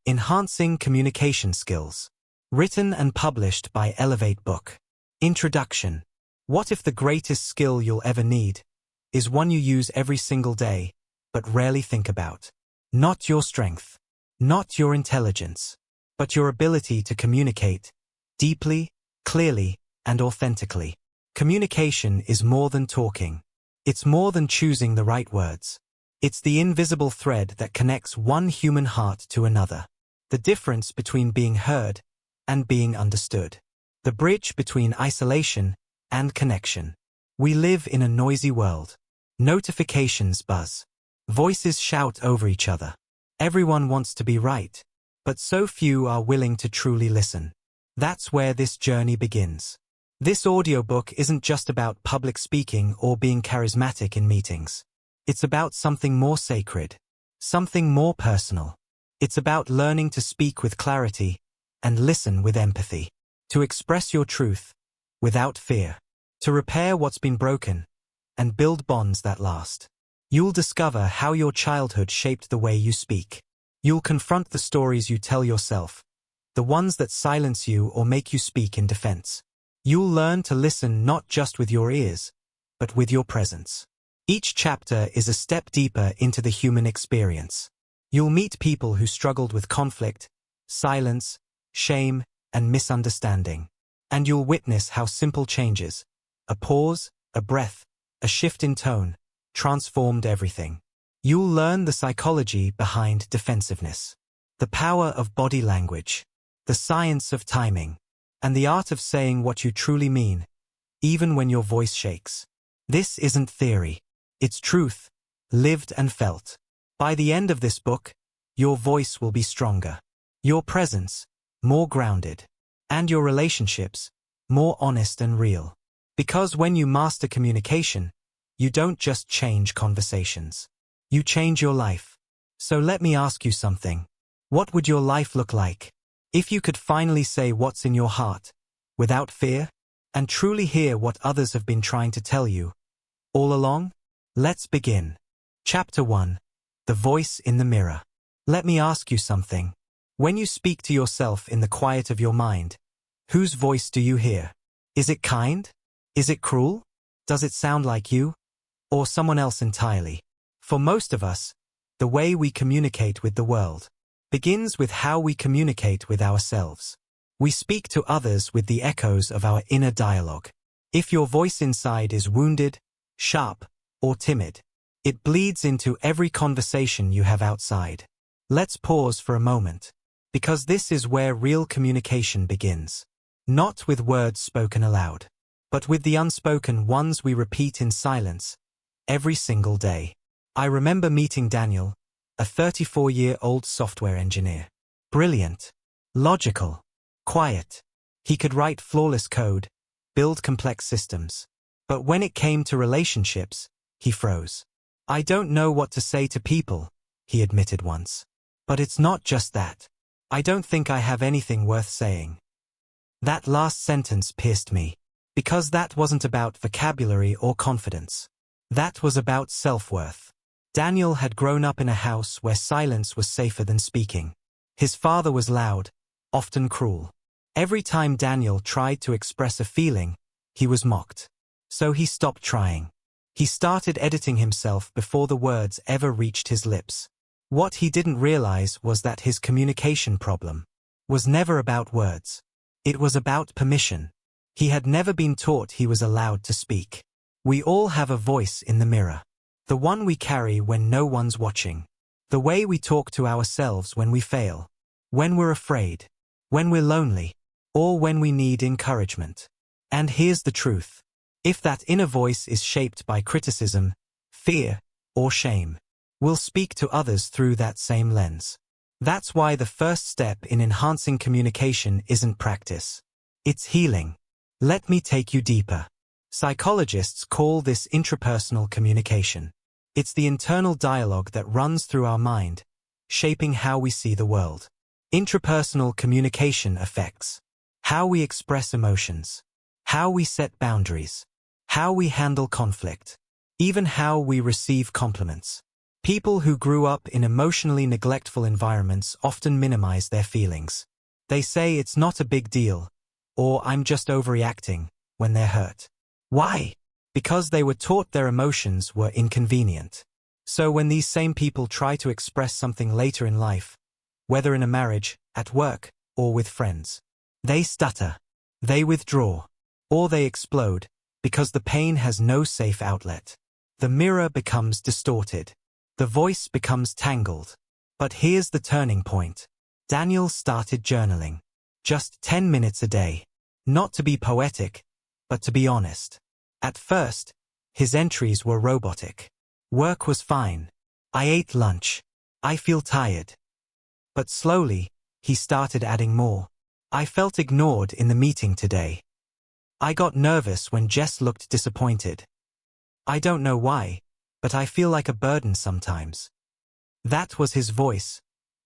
Enhancing Communication Skills. Written and published by Audiobook. Introduction. What if the greatest skill you'll ever need is one you use every single day, but rarely think about? Not your strength, not your intelligence, but your ability to communicate deeply, clearly, and authentically. Communication is more than talking. It's more than choosing the right words. It's the invisible thread that connects one human heart to another. The difference between being heard and being understood. The bridge between isolation and connection. We live in a noisy world. Notifications buzz. Voices shout over each other. Everyone wants to be right, but so few are willing to truly listen. That's where this journey begins. This audiobook isn't just about public speaking or being charismatic in meetings. It's about something more sacred, something more personal. It's about learning to speak with clarity and listen with empathy, to express your truth without fear, to repair what's been broken and build bonds that last. You'll discover how your childhood shaped the way you speak. You'll confront the stories you tell yourself, the ones that silence you or make you speak in defense. You'll learn to listen not just with your ears, but with your presence. Each chapter is a step deeper into the human experience. You'll meet people who struggled with conflict, silence, shame, and misunderstanding. And you'll witness how simple changes, a pause, a breath, a shift in tone, transformed everything. You'll learn the psychology behind defensiveness, the power of body language, the science of timing, and the art of saying what you truly mean, even when your voice shakes. This isn't theory. It's truth, lived and felt. By the end of this book, your voice will be stronger, your presence more grounded, and your relationships more honest and real. Because when you master communication, you don't just change conversations. You change your life. So let me ask you something. What would your life look like if you could finally say what's in your heart, without fear, and truly hear what others have been trying to tell you all along? Let's begin. Chapter 1. The Voice in the Mirror. Let me ask you something. When you speak to yourself in the quiet of your mind, whose voice do you hear? Is it kind? Is it cruel? Does it sound like you? Or someone else entirely? For most of us, the way we communicate with the world begins with how we communicate with ourselves. We speak to others with the echoes of our inner dialogue. If your voice inside is wounded, sharp, or timid, it bleeds into every conversation you have outside. Let's pause for a moment, because this is where real communication begins. Not with words spoken aloud, but with the unspoken ones we repeat in silence every single day. I remember meeting Daniel, a 34-year-old software engineer. Brilliant, logical, quiet. He could write flawless code, build complex systems. But when it came to relationships, he froze. I don't know what to say to people, he admitted once. But it's not just that. I don't think I have anything worth saying. That last sentence pierced me, because that wasn't about vocabulary or confidence. That was about self-worth. Daniel had grown up in a house where silence was safer than speaking. His father was loud, often cruel. Every time Daniel tried to express a feeling, he was mocked. So he stopped trying. He started editing himself before the words ever reached his lips. What he didn't realize was that his communication problem was never about words. It was about permission. He had never been taught he was allowed to speak. We all have a voice in the mirror. The one we carry when no one's watching. The way we talk to ourselves when we fail. When we're afraid. When we're lonely. Or when we need encouragement. And here's the truth. If that inner voice is shaped by criticism, fear, or shame, we'll speak to others through that same lens. That's why the first step in enhancing communication isn't practice. It's healing. Let me take you deeper. Psychologists call this intrapersonal communication. It's the internal dialogue that runs through our mind, shaping how we see the world. Intrapersonal communication affects how we express emotions, how we set boundaries, how we handle conflict, even how we receive compliments. People who grew up in emotionally neglectful environments often minimize their feelings. They say it's not a big deal, or I'm just overreacting, when they're hurt. Why? Because they were taught their emotions were inconvenient. So when these same people try to express something later in life, whether in a marriage, at work, or with friends, they stutter, they withdraw, or they explode, because the pain has no safe outlet. The mirror becomes distorted. The voice becomes tangled. But here's the turning point. Daniel started journaling. Just 10 minutes a day. Not to be poetic, but to be honest. At first, his entries were robotic. Work was fine. I ate lunch. I feel tired. But slowly, he started adding more. I felt ignored in the meeting today. I got nervous when Jess looked disappointed. I don't know why, but I feel like a burden sometimes. That was his voice,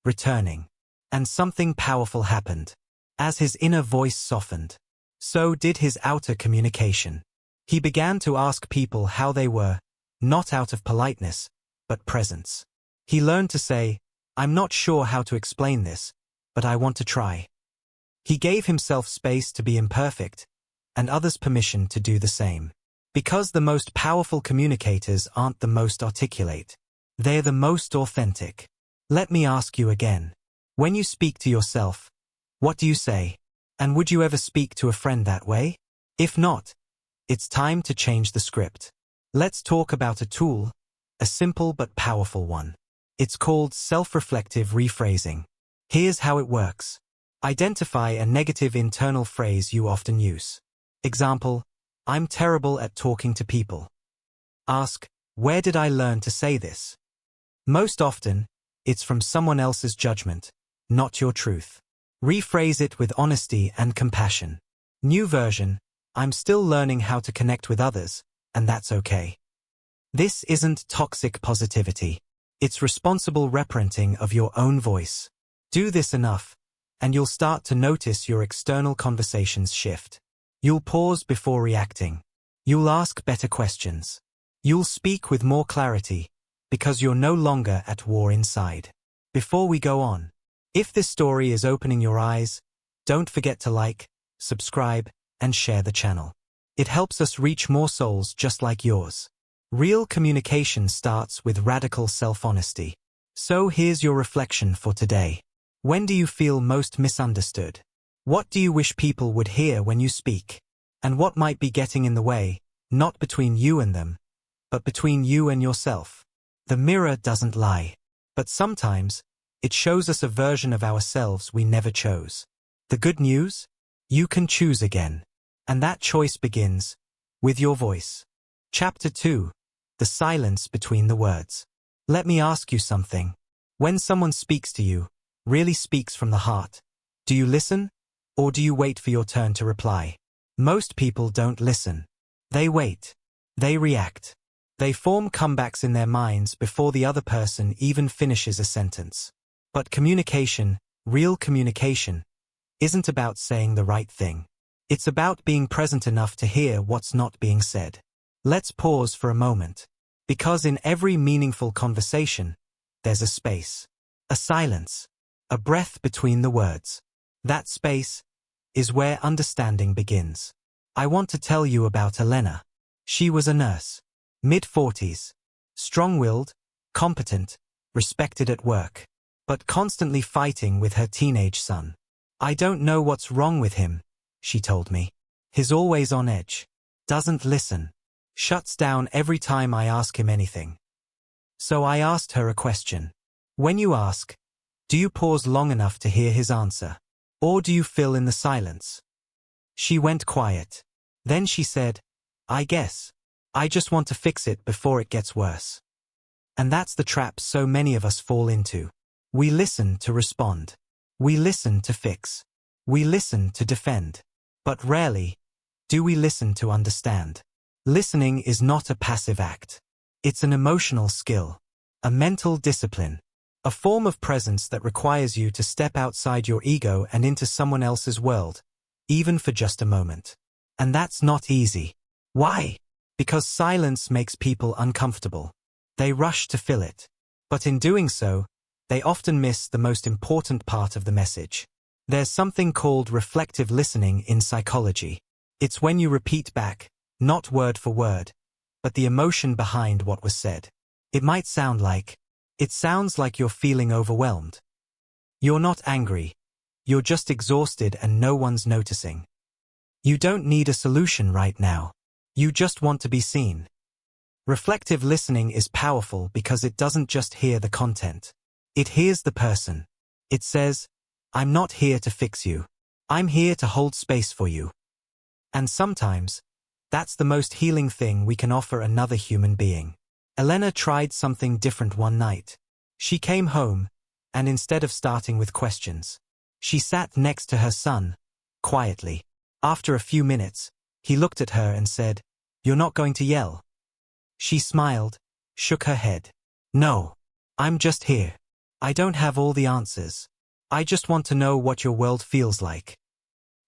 returning. And something powerful happened. As his inner voice softened, so did his outer communication. He began to ask people how they were, not out of politeness, but presence. He learned to say, I'm not sure how to explain this, but I want to try. He gave himself space to be imperfect, and others permission to do the same. Because the most powerful communicators aren't the most articulate. They're the most authentic. Let me ask you again. When you speak to yourself, what do you say? And would you ever speak to a friend that way? If not, it's time to change the script. Let's talk about a tool, a simple but powerful one. It's called self-reflective rephrasing. Here's how it works. Identify a negative internal phrase you often use. Example, I'm terrible at talking to people. Ask, where did I learn to say this? Most often, it's from someone else's judgment, not your truth. Rephrase it with honesty and compassion. New version, I'm still learning how to connect with others, and that's okay. This isn't toxic positivity. It's responsible reparenting of your own voice. Do this enough, and you'll start to notice your external conversations shift. You'll pause before reacting. You'll ask better questions. You'll speak with more clarity, because you're no longer at war inside. Before we go on, if this story is opening your eyes, don't forget to like, subscribe, and share the channel. It helps us reach more souls just like yours. Real communication starts with radical self-honesty. So here's your reflection for today. When do you feel most misunderstood? What do you wish people would hear when you speak? And what might be getting in the way, not between you and them, but between you and yourself? The mirror doesn't lie, but sometimes it shows us a version of ourselves we never chose. The good news? You can choose again. And that choice begins with your voice. Chapter 2. The silence between the words. Let me ask you something. When someone speaks to you, really speaks from the heart, do you listen? Or do you wait for your turn to reply? Most people don't listen. They wait. They react. They form comebacks in their minds before the other person even finishes a sentence. But communication, real communication, isn't about saying the right thing. It's about being present enough to hear what's not being said. Let's pause for a moment. Because in every meaningful conversation, there's a space, a silence, a breath between the words. That space is where understanding begins. I want to tell you about Elena. She was a nurse, mid-40s, strong-willed, competent, respected at work, but constantly fighting with her teenage son. I don't know what's wrong with him, she told me. He's always on edge, doesn't listen, shuts down every time I ask him anything. So I asked her a question. When you ask, do you pause long enough to hear his answer? Or do you fill in the silence? She went quiet. Then she said, I guess. I just want to fix it before it gets worse. And that's the trap so many of us fall into. We listen to respond. We listen to fix. We listen to defend. But rarely do we listen to understand. Listening is not a passive act. It's an emotional skill, a mental discipline, a form of presence that requires you to step outside your ego and into someone else's world, even for just a moment. And that's not easy. Why? Because silence makes people uncomfortable. They rush to fill it. But in doing so, they often miss the most important part of the message. There's something called reflective listening in psychology. It's when you repeat back, not word for word, but the emotion behind what was said. It might sound like, it sounds like you're feeling overwhelmed. You're not angry. You're just exhausted and no one's noticing. You don't need a solution right now. You just want to be seen. Reflective listening is powerful because it doesn't just hear the content. It hears the person. It says, I'm not here to fix you. I'm here to hold space for you. And sometimes, that's the most healing thing we can offer another human being. Elena tried something different one night. She came home, and instead of starting with questions, she sat next to her son, quietly. After a few minutes, he looked at her and said, You're not going to yell? She smiled, shook her head. No, I'm just here. I don't have all the answers. I just want to know what your world feels like.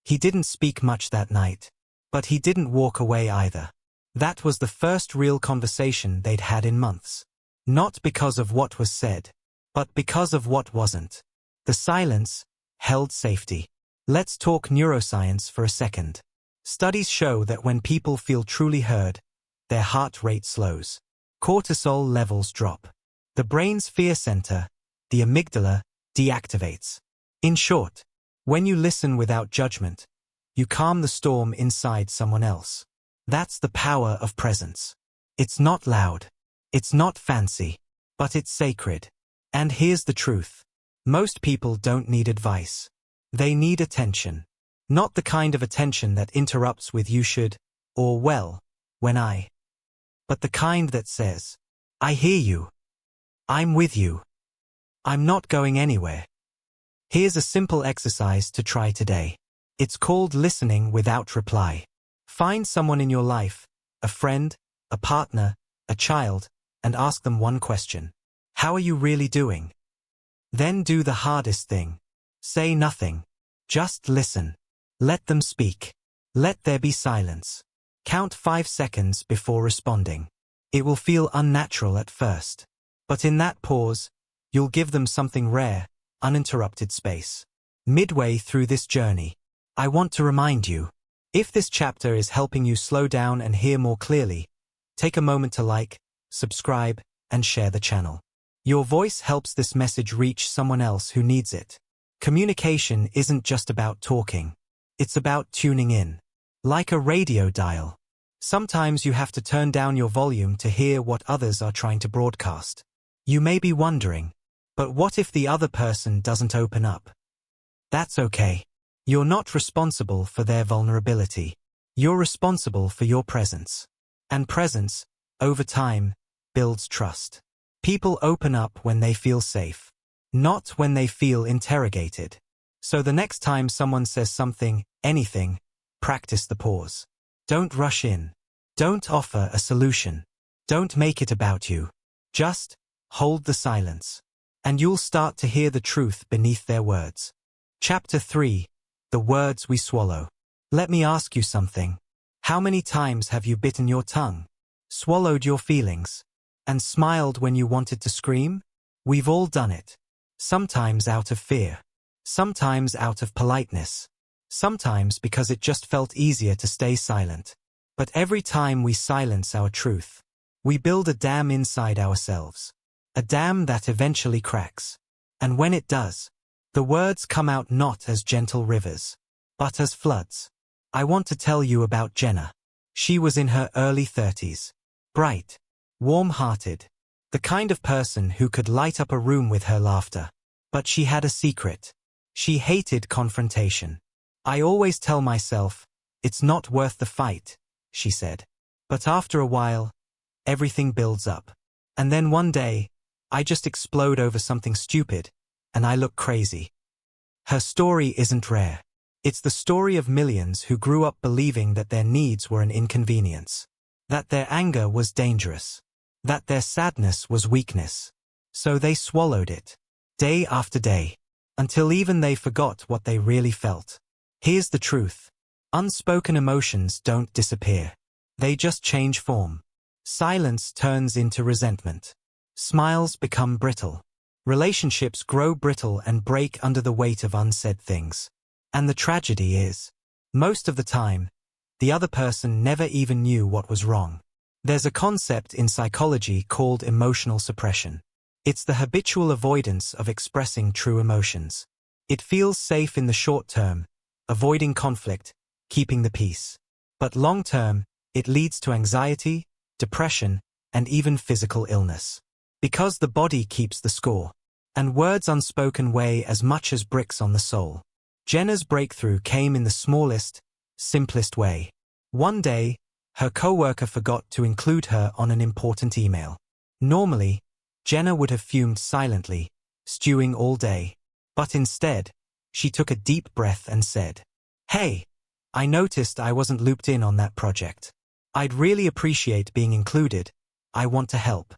He didn't speak much that night, but he didn't walk away either. That was the first real conversation they'd had in months. Not because of what was said, but because of what wasn't. The silence held safety. Let's talk neuroscience for a second. Studies show that when people feel truly heard, their heart rate slows. Cortisol levels drop. The brain's fear center, the amygdala, deactivates. In short, when you listen without judgment, you calm the storm inside someone else. That's the power of presence. It's not loud. It's not fancy. But it's sacred. And here's the truth. Most people don't need advice. They need attention. Not the kind of attention that interrupts with you should, or well, when I. But the kind that says, I hear you. I'm with you. I'm not going anywhere. Here's a simple exercise to try today. It's called listening without reply. Find someone in your life, a friend, a partner, a child, and ask them one question. How are you really doing? Then do the hardest thing. Say nothing. Just listen. Let them speak. Let there be silence. Count 5 seconds before responding. It will feel unnatural at first. But in that pause, you'll give them something rare, uninterrupted space. Midway through this journey, I want to remind you, if this chapter is helping you slow down and hear more clearly, take a moment to like, subscribe, and share the channel. Your voice helps this message reach someone else who needs it. Communication isn't just about talking. It's about tuning in. Like a radio dial. Sometimes you have to turn down your volume to hear what others are trying to broadcast. You may be wondering, but what if the other person doesn't open up? That's okay. You're not responsible for their vulnerability. You're responsible for your presence. And presence, over time, builds trust. People open up when they feel safe, not when they feel interrogated. So the next time someone says something, anything, practice the pause. Don't rush in. Don't offer a solution. Don't make it about you. Just hold the silence. And you'll start to hear the truth beneath their words. Chapter 3. The words we swallow. Let me ask you something. How many times have you bitten your tongue, swallowed your feelings, and smiled when you wanted to scream? We've all done it. Sometimes out of fear. Sometimes out of politeness. Sometimes because it just felt easier to stay silent. But every time we silence our truth, we build a dam inside ourselves. A dam that eventually cracks. And when it does, the words come out not as gentle rivers, but as floods. I want to tell you about Jenna. She was in her early 30s. Bright. Warm-hearted. The kind of person who could light up a room with her laughter. But she had a secret. She hated confrontation. I always tell myself, it's not worth the fight, she said. But after a while, everything builds up. And then one day, I just explode over something stupid, and I look crazy. Her story isn't rare. It's the story of millions who grew up believing that their needs were an inconvenience. That their anger was dangerous. That their sadness was weakness. So they swallowed it. Day after day. Until even they forgot what they really felt. Here's the truth. Unspoken emotions don't disappear. They just change form. Silence turns into resentment. Smiles become brittle. Relationships grow brittle and break under the weight of unsaid things. And the tragedy is, most of the time, the other person never even knew what was wrong. There's a concept in psychology called emotional suppression. It's the habitual avoidance of expressing true emotions. It feels safe in the short term, avoiding conflict, keeping the peace. But long term, it leads to anxiety, depression, and even physical illness. Because the body keeps the score. And words unspoken weigh as much as bricks on the soul. Jenna's breakthrough came in the smallest, simplest way. One day, her coworker forgot to include her on an important email. Normally, Jenna would have fumed silently, stewing all day. But instead, she took a deep breath and said, "Hey, I noticed I wasn't looped in on that project. I'd really appreciate being included. I want to help."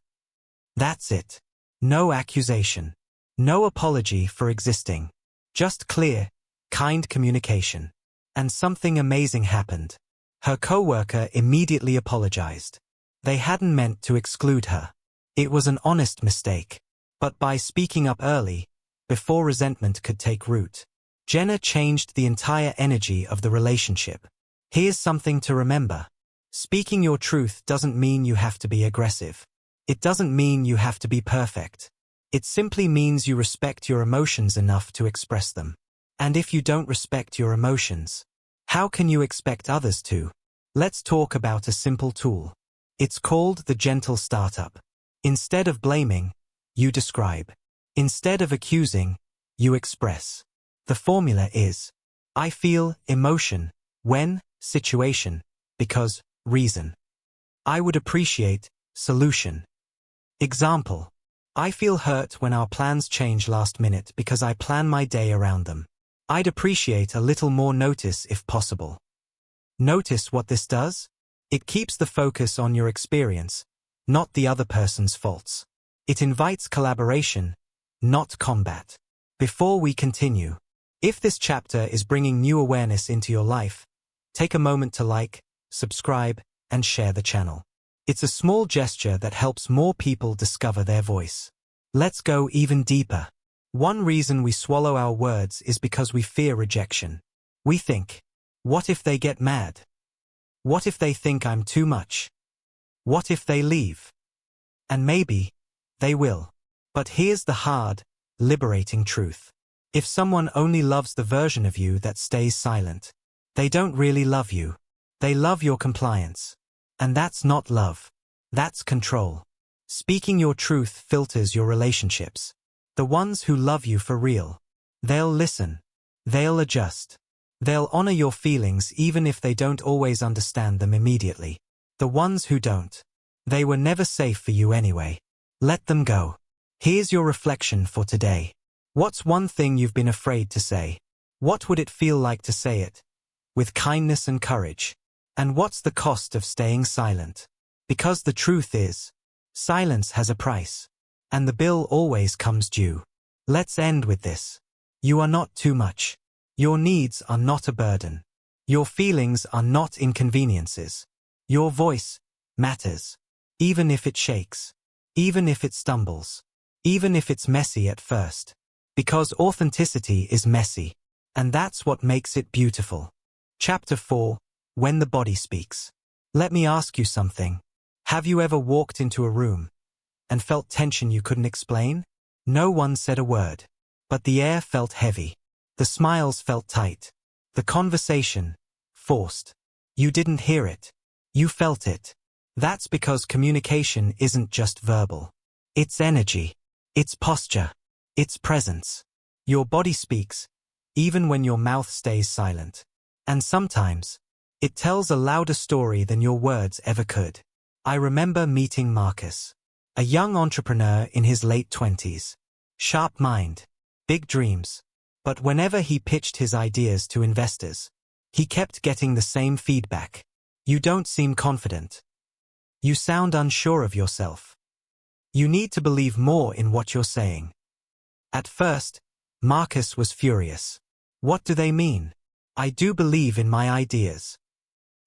That's it. No accusation. No apology for existing. Just clear, kind communication. And something amazing happened. Her coworker immediately apologized. They hadn't meant to exclude her. It was an honest mistake. But by speaking up early, before resentment could take root, Jenna changed the entire energy of the relationship. Here's something to remember. Speaking your truth doesn't mean you have to be aggressive. It doesn't mean you have to be perfect. It simply means you respect your emotions enough to express them. And if you don't respect your emotions, how can you expect others to? Let's talk about a simple tool. It's called the gentle startup. Instead of blaming, you describe. Instead of accusing, you express. The formula is, I feel emotion, when, situation, because, reason. I would appreciate, solution. Example. I feel hurt when our plans change last minute because I plan my day around them. I'd appreciate a little more notice if possible. Notice what this does? It keeps the focus on your experience, not the other person's faults. It invites collaboration, not combat. Before we continue, if this chapter is bringing new awareness into your life, take a moment to like, subscribe, and share the channel. It's a small gesture that helps more people discover their voice. Let's go even deeper. One reason we swallow our words is because we fear rejection. We think, what if they get mad? What if they think I'm too much? What if they leave? And maybe, they will. But here's the hard, liberating truth. If someone only loves the version of you that stays silent, they don't really love you. They love your compliance. And that's not love. That's control. Speaking your truth filters your relationships. The ones who love you for real. They'll listen. They'll adjust. They'll honor your feelings even if they don't always understand them immediately. The ones who don't, they were never safe for you anyway. Let them go. Here's your reflection for today. What's one thing you've been afraid to say? What would it feel like to say it? With kindness and courage. And what's the cost of staying silent? Because the truth is, silence has a price. And the bill always comes due. Let's end with this. You are not too much. Your needs are not a burden. Your feelings are not inconveniences. Your voice matters. Even if it shakes. Even if it stumbles. Even if it's messy at first. Because authenticity is messy. And that's what makes it beautiful. Chapter 4. When the body speaks. Let me ask you something. Have you ever walked into a room and felt tension you couldn't explain? No one said a word. But the air felt heavy. The smiles felt tight. The conversation, forced. You didn't hear it. You felt it. That's because communication isn't just verbal. It's energy. It's posture. It's presence. Your body speaks, even when your mouth stays silent. And sometimes, it tells a louder story than your words ever could. I remember meeting Marcus, a young entrepreneur in his late 20s. Sharp mind, big dreams. But whenever he pitched his ideas to investors, he kept getting the same feedback. You don't seem confident. You sound unsure of yourself. You need to believe more in what you're saying. At first, Marcus was furious. What do they mean? I do believe in my ideas.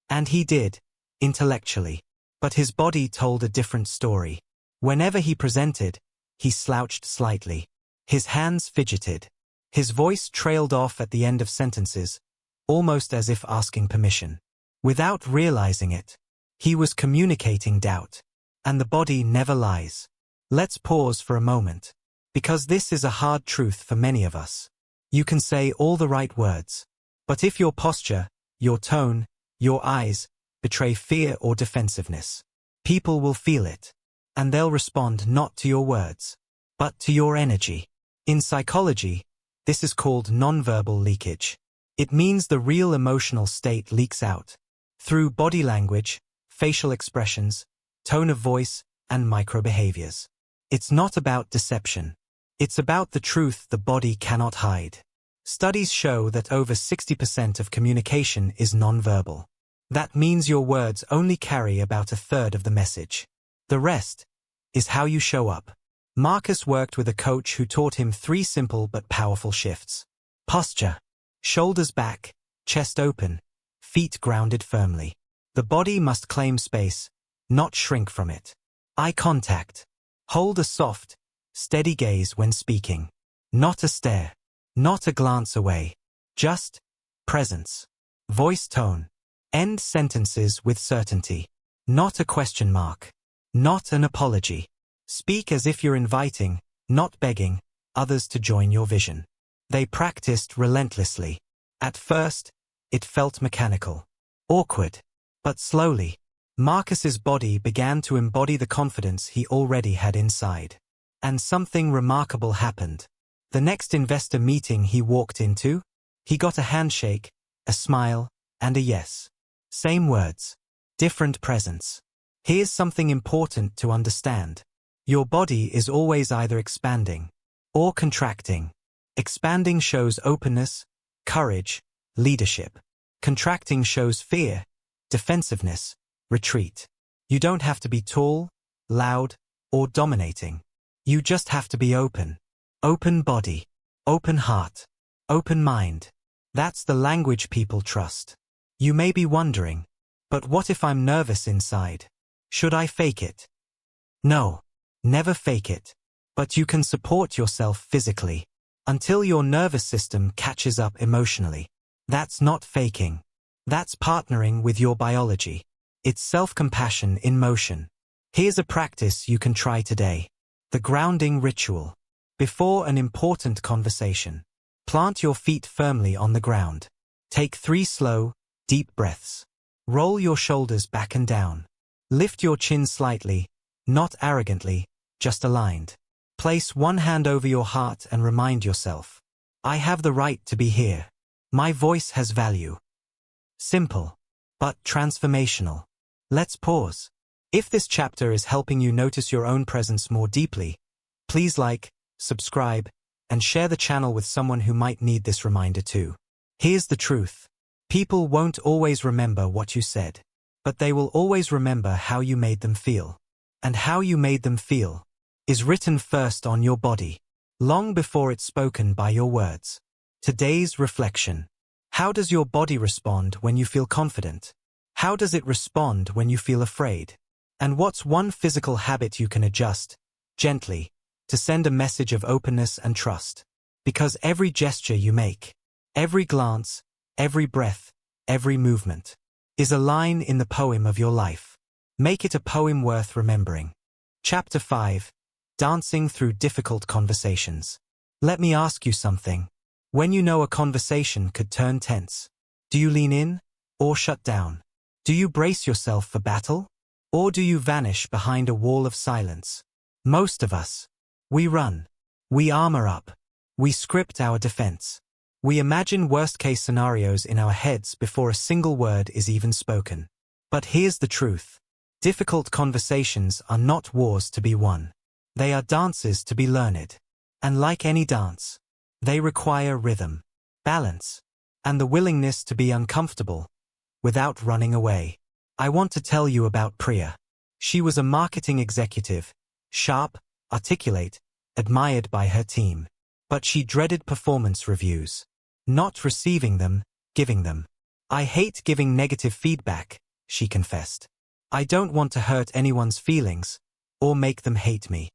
And he did, intellectually. But his body told a different story. Whenever he presented, he slouched slightly. His hands fidgeted. His voice trailed off at the end of sentences, almost as if asking permission. Without realizing it, he was communicating doubt. And the body never lies. Let's pause for a moment, because this is a hard truth for many of us. You can say all the right words, but if your posture, your tone, your eyes betray fear or defensiveness, people will feel it, and they'll respond not to your words, but to your energy. In psychology, this is called nonverbal leakage. It means the real emotional state leaks out through body language, facial expressions, tone of voice, and microbehaviors. It's not about deception. It's about the truth the body cannot hide. Studies show that over 60% of communication is nonverbal. That means your words only carry about a third of the message. The rest is how you show up. Marcus worked with a coach who taught him 3 simple but powerful shifts. Posture. Shoulders back, chest open, feet grounded firmly. The body must claim space, not shrink from it. Eye contact. Hold a soft, steady gaze when speaking. Not a stare. Not a glance away. Just presence. Voice tone. End sentences with certainty. Not a question mark. Not an apology. Speak as if you're inviting, not begging, others to join your vision. They practiced relentlessly. At first, it felt mechanical. Awkward. But slowly, Marcus's body began to embody the confidence he already had inside. And something remarkable happened. The next investor meeting he walked into, he got a handshake, a smile, and a yes. Same words. Different presence. Here's something important to understand. Your body is always either expanding or contracting. Expanding shows openness, courage, leadership. Contracting shows fear, defensiveness, retreat. You don't have to be tall, loud, or dominating. You just have to be open. Open body, open heart, open mind. That's the language people trust. You may be wondering, but what if I'm nervous inside? Should I fake it? No, never fake it. But you can support yourself physically until your nervous system catches up emotionally. That's not faking. That's partnering with your biology. It's self-compassion in motion. Here's a practice you can try today. The grounding ritual. Before an important conversation, plant your feet firmly on the ground. Take 3 slow, deep breaths. Roll your shoulders back and down. Lift your chin slightly, not arrogantly, just aligned. Place one hand over your heart and remind yourself, I have the right to be here. My voice has value. Simple, but transformational. Let's pause. If this chapter is helping you notice your own presence more deeply, please like, subscribe, and share the channel with someone who might need this reminder too. Here's the truth. People won't always remember what you said, but they will always remember how you made them feel. And how you made them feel is written first on your body, long before it's spoken by your words. Today's reflection. How does your body respond when you feel confident? How does it respond when you feel afraid? And what's one physical habit you can adjust, gently, to send a message of openness and trust? Because every gesture you make, every glance, every breath, every movement, is a line in the poem of your life. Make it a poem worth remembering. Chapter 5. Dancing through difficult conversations. Let me ask you something. When you know a conversation could turn tense, do you lean in or shut down? Do you brace yourself for battle? Or do you vanish behind a wall of silence? Most of us. We run. We armor up. We script our defense. We imagine worst-case scenarios in our heads before a single word is even spoken. But here's the truth. Difficult conversations are not wars to be won. They are dances to be learned. And like any dance, they require rhythm, balance, and the willingness to be uncomfortable without running away. I want to tell you about Priya. She was a marketing executive, sharp, articulate, admired by her team. But she dreaded performance reviews. Not receiving them, giving them. I hate giving negative feedback, she confessed. I don't want to hurt anyone's feelings, or make them hate me.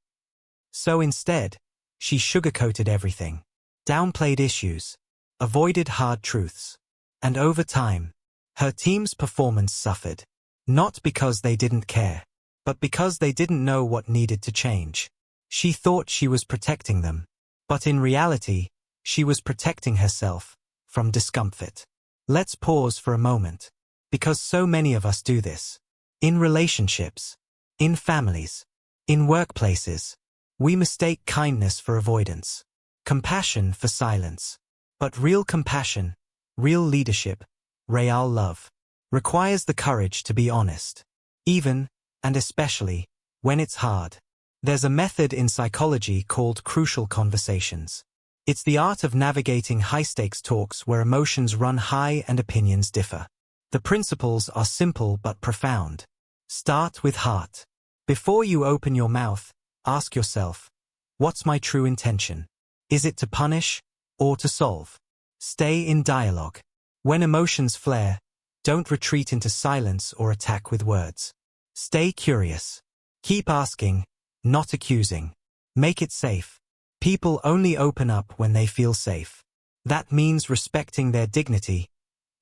So instead, she sugarcoated everything, downplayed issues, avoided hard truths. And over time, her team's performance suffered, not because they didn't care, but because they didn't know what needed to change. She thought she was protecting them, but in reality, she was protecting herself from discomfort. Let's pause for a moment, because so many of us do this. In relationships, in families, in workplaces, we mistake kindness for avoidance, compassion for silence. But real compassion, real leadership, real love, requires the courage to be honest, even, and especially, when it's hard. There's a method in psychology called crucial conversations. It's the art of navigating high-stakes talks where emotions run high and opinions differ. The principles are simple but profound. Start with heart. Before you open your mouth, ask yourself, what's my true intention? Is it to punish or to solve? Stay in dialogue. When emotions flare, don't retreat into silence or attack with words. Stay curious. Keep asking, not accusing. Make it safe. People only open up when they feel safe. That means respecting their dignity,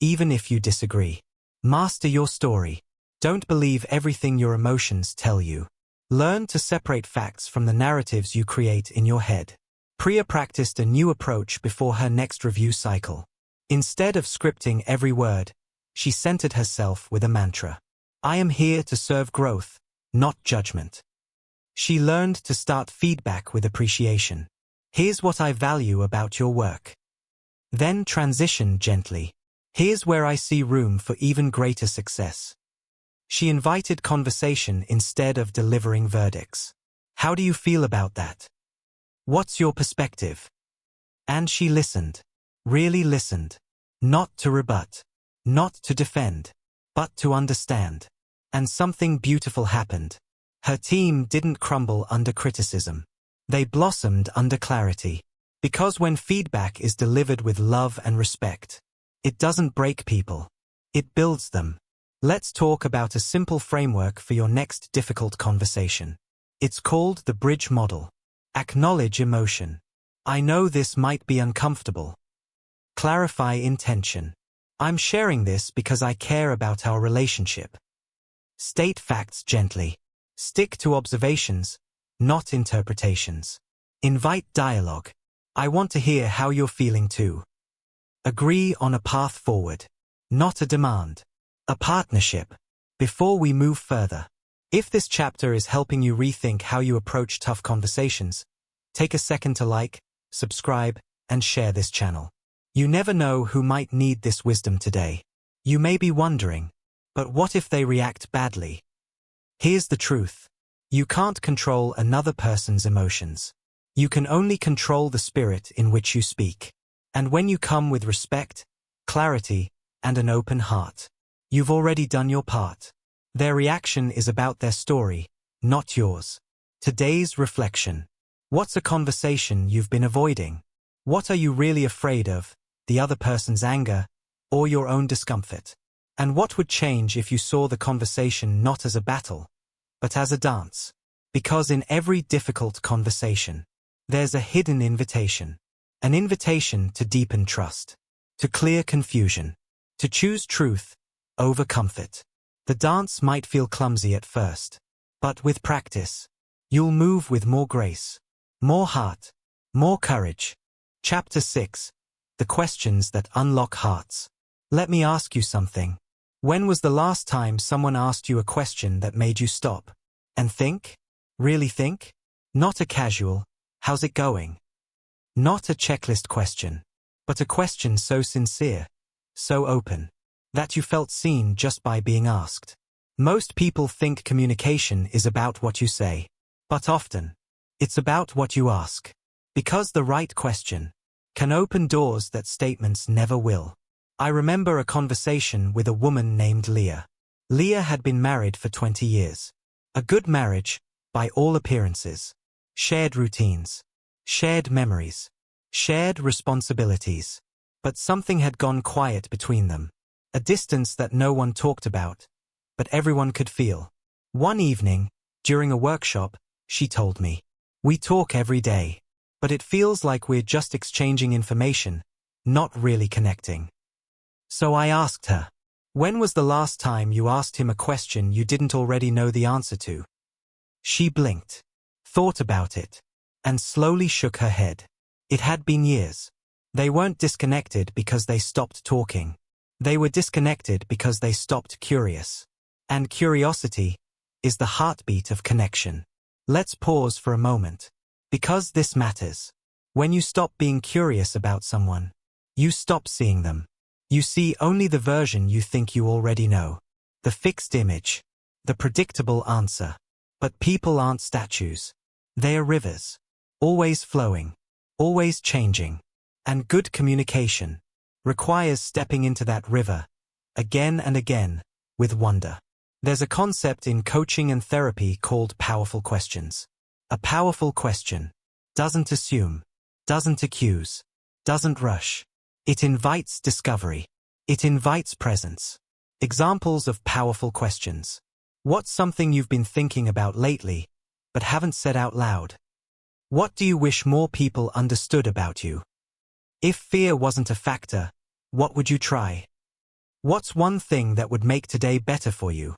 even if you disagree. Master your story. Don't believe everything your emotions tell you. Learn to separate facts from the narratives you create in your head. Priya practiced a new approach before her next review cycle. Instead of scripting every word, she centered herself with a mantra. I am here to serve growth, not judgment. She learned to start feedback with appreciation. Here's what I value about your work. Then transition gently. Here's where I see room for even greater success. She invited conversation instead of delivering verdicts. How do you feel about that? What's your perspective? And she listened. Really listened. Not to rebut. Not to defend. But to understand. And something beautiful happened. Her team didn't crumble under criticism. They blossomed under clarity. Because when feedback is delivered with love and respect, it doesn't break people. It builds them. Let's talk about a simple framework for your next difficult conversation. It's called the bridge model. Acknowledge emotion. I know this might be uncomfortable. Clarify intention. I'm sharing this because I care about our relationship. State facts gently. Stick to observations, not interpretations. Invite dialogue. I want to hear how you're feeling too. Agree on a path forward. Not a demand. A partnership. Before we move further, if this chapter is helping you rethink how you approach tough conversations, take a second to like, subscribe, and share this channel. You never know who might need this wisdom today. You may be wondering, but what if they react badly? Here's the truth. You can't control another person's emotions. You can only control the spirit in which you speak. And when you come with respect, clarity, and an open heart, you've already done your part. Their reaction is about their story, not yours. Today's reflection. What's a conversation you've been avoiding? What are you really afraid of? The other person's anger, or your own discomfort? And what would change if you saw the conversation not as a battle, but as a dance? Because in every difficult conversation, there's a hidden invitation. An invitation to deepen trust, to clear confusion, to choose truth over comfort. The dance might feel clumsy at first, but with practice, you'll move with more grace, more heart, more courage. Chapter 6. The questions that unlock hearts. Let me ask you something. When was the last time someone asked you a question that made you stop and think? Really think? Not a casual, how's it going? Not a checklist question, but a question so sincere, so open, that you felt seen just by being asked. Most people think communication is about what you say, but often, it's about what you ask. Because the right question can open doors that statements never will. I remember a conversation with a woman named Leah. Leah had been married for 20 years. A good marriage, by all appearances. Shared routines. Shared memories. Shared responsibilities. But something had gone quiet between them. A distance that no one talked about, but everyone could feel. One evening, During a workshop, she told me, "We talk every day, but it feels like we're just exchanging information, not really connecting." So I asked her, "When was the last time you asked him a question you didn't already know the answer to?" She blinked, thought about it, and slowly shook her head. It had been years. They weren't disconnected because they stopped talking. They were disconnected because they stopped curious. And curiosity is the heartbeat of connection. Let's pause for a moment. Because this matters. When you stop being curious about someone, you stop seeing them. You see only the version you think you already know. The fixed image. The predictable answer. But people aren't statues. They are rivers. Always flowing. Always changing. And good communication requires stepping into that river, again and again, with wonder. There's a concept in coaching and therapy called powerful questions. A powerful question doesn't assume, doesn't accuse, doesn't rush. It invites discovery. It invites presence. Examples of powerful questions. What's something you've been thinking about lately, but haven't said out loud? What do you wish more people understood about you? If fear wasn't a factor, what would you try? What's one thing that would make today better for you?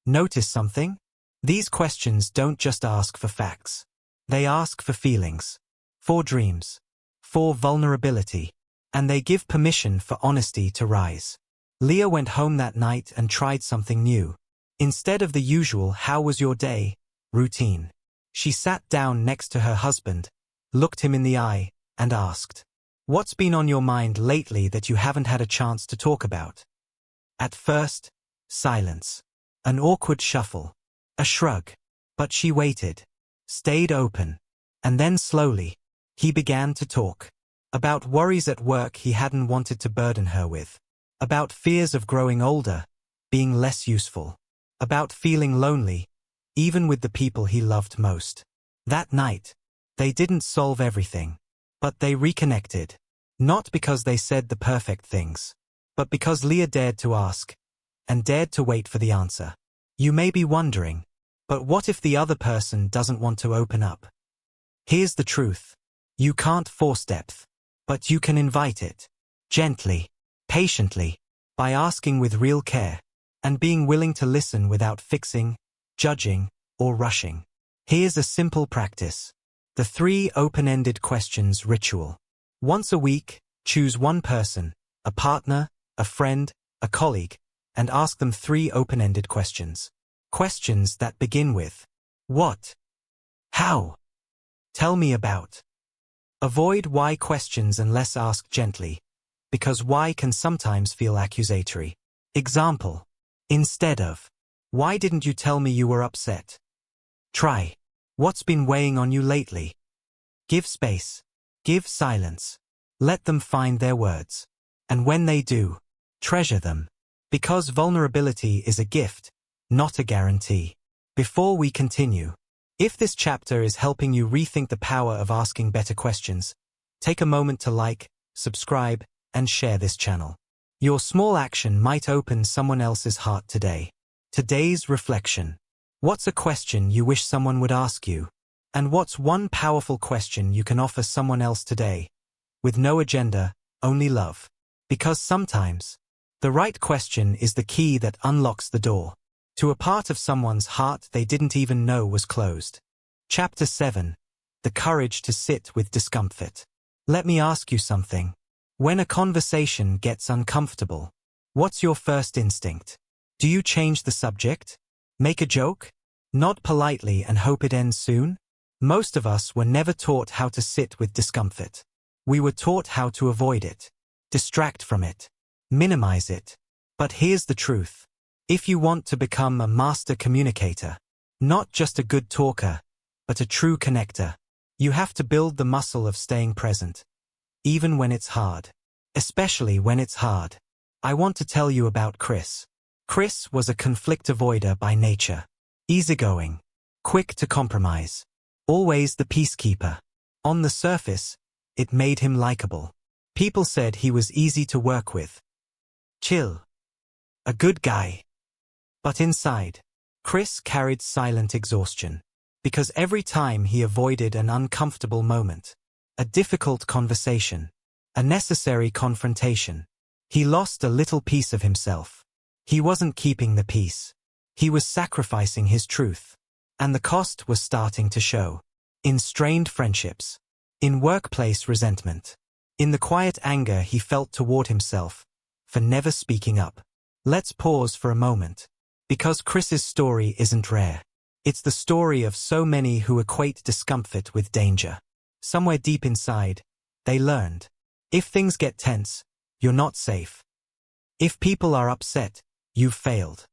Notice something? These questions don't just ask for facts. They ask for feelings, for dreams, for vulnerability, and they give permission for honesty to rise. Leah went home that night and tried something new. Instead of the usual "how was your day" routine, she sat down next to her husband, looked him in the eye, and asked, "What's been on your mind lately that you haven't had a chance to talk about?" At first, silence. An awkward shuffle. A shrug. But she waited. Stayed open. And then slowly, he began to talk. About worries at work he hadn't wanted to burden her with. About fears of growing older, being less useful. About feeling lonely, even with the people he loved most. That night, they didn't solve everything. But they reconnected. Not because they said the perfect things, but because Leah dared to ask, and dared to wait for the answer. You may be wondering, but what if the other person doesn't want to open up? Here's the truth. You can't force depth, but you can invite it. Gently, patiently, by asking with real care, and being willing to listen without fixing, judging, or rushing. Here's a simple practice. The 3 open-ended questions ritual. Once a week, choose one person, a partner, a friend, a colleague, and ask them 3 open-ended questions. Questions that begin with, "What?" "How?" "Tell me about." Avoid why questions unless asked gently, because why can sometimes feel accusatory. Example. Instead of, "Why didn't you tell me you were upset?" Try, "What's been weighing on you lately?" Give space. Give silence. Let them find their words. And when they do, treasure them. Because vulnerability is a gift, not a guarantee. Before we continue, if this chapter is helping you rethink the power of asking better questions, take a moment to like, subscribe, and share this channel. Your small action might open someone else's heart today. Today's reflection. What's a question you wish someone would ask you? And what's one powerful question you can offer someone else today? With no agenda, only love. Because sometimes, the right question is the key that unlocks the door to a part of someone's heart they didn't even know was closed. Chapter 7. The courage to sit with discomfort. Let me ask you something. When a conversation gets uncomfortable, what's your first instinct? Do you change the subject? Make a joke? Nod politely and hope it ends soon? Most of us were never taught how to sit with discomfort. We were taught how to avoid it, distract from it, minimize it. But here's the truth. If you want to become a master communicator, not just a good talker, but a true connector, you have to build the muscle of staying present, even when it's hard. Especially when it's hard. I want to tell you about Chris. Chris was a conflict avoider by nature. Easygoing, quick to compromise, always the peacekeeper. On the surface, it made him likable. People said he was easy to work with. Chill. A good guy. But inside, Chris carried silent exhaustion. Because every time he avoided an uncomfortable moment, a difficult conversation, a necessary confrontation, he lost a little piece of himself. He wasn't keeping the peace. He was sacrificing his truth. And the cost was starting to show. In strained friendships. In workplace resentment. In the quiet anger he felt toward himself for never speaking up. Let's pause for a moment. Because Chris's story isn't rare. It's the story of so many who equate discomfort with danger. Somewhere deep inside, they learned. If things get tense, you're not safe. If people are upset, you've failed.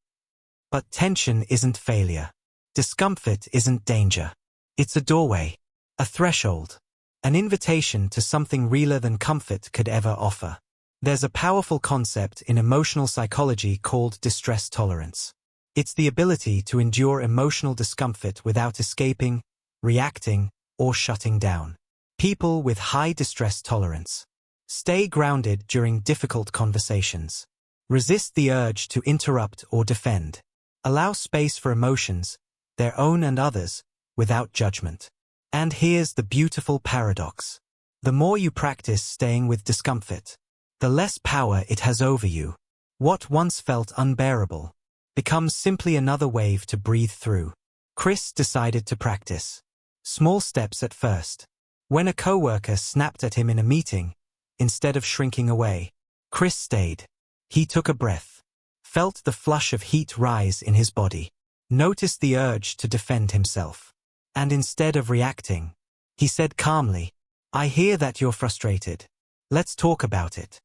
But tension isn't failure. Discomfort isn't danger. It's a doorway, a threshold, an invitation to something realer than comfort could ever offer. There's a powerful concept in emotional psychology called distress tolerance. It's the ability to endure emotional discomfort without escaping, reacting, or shutting down. People with high distress tolerance stay grounded during difficult conversations. Resist the urge to interrupt or defend. Allow space for emotions, their own and others, without judgment. And here's the beautiful paradox. The more you practice staying with discomfort, the less power it has over you. What once felt unbearable becomes simply another wave to breathe through. Chris decided to practice. Small steps at first. When a coworker snapped at him in a meeting, instead of shrinking away, Chris stayed. He took a breath, felt the flush of heat rise in his body, noticed the urge to defend himself. And instead of reacting, he said calmly, "I hear that you're frustrated. Let's talk about it."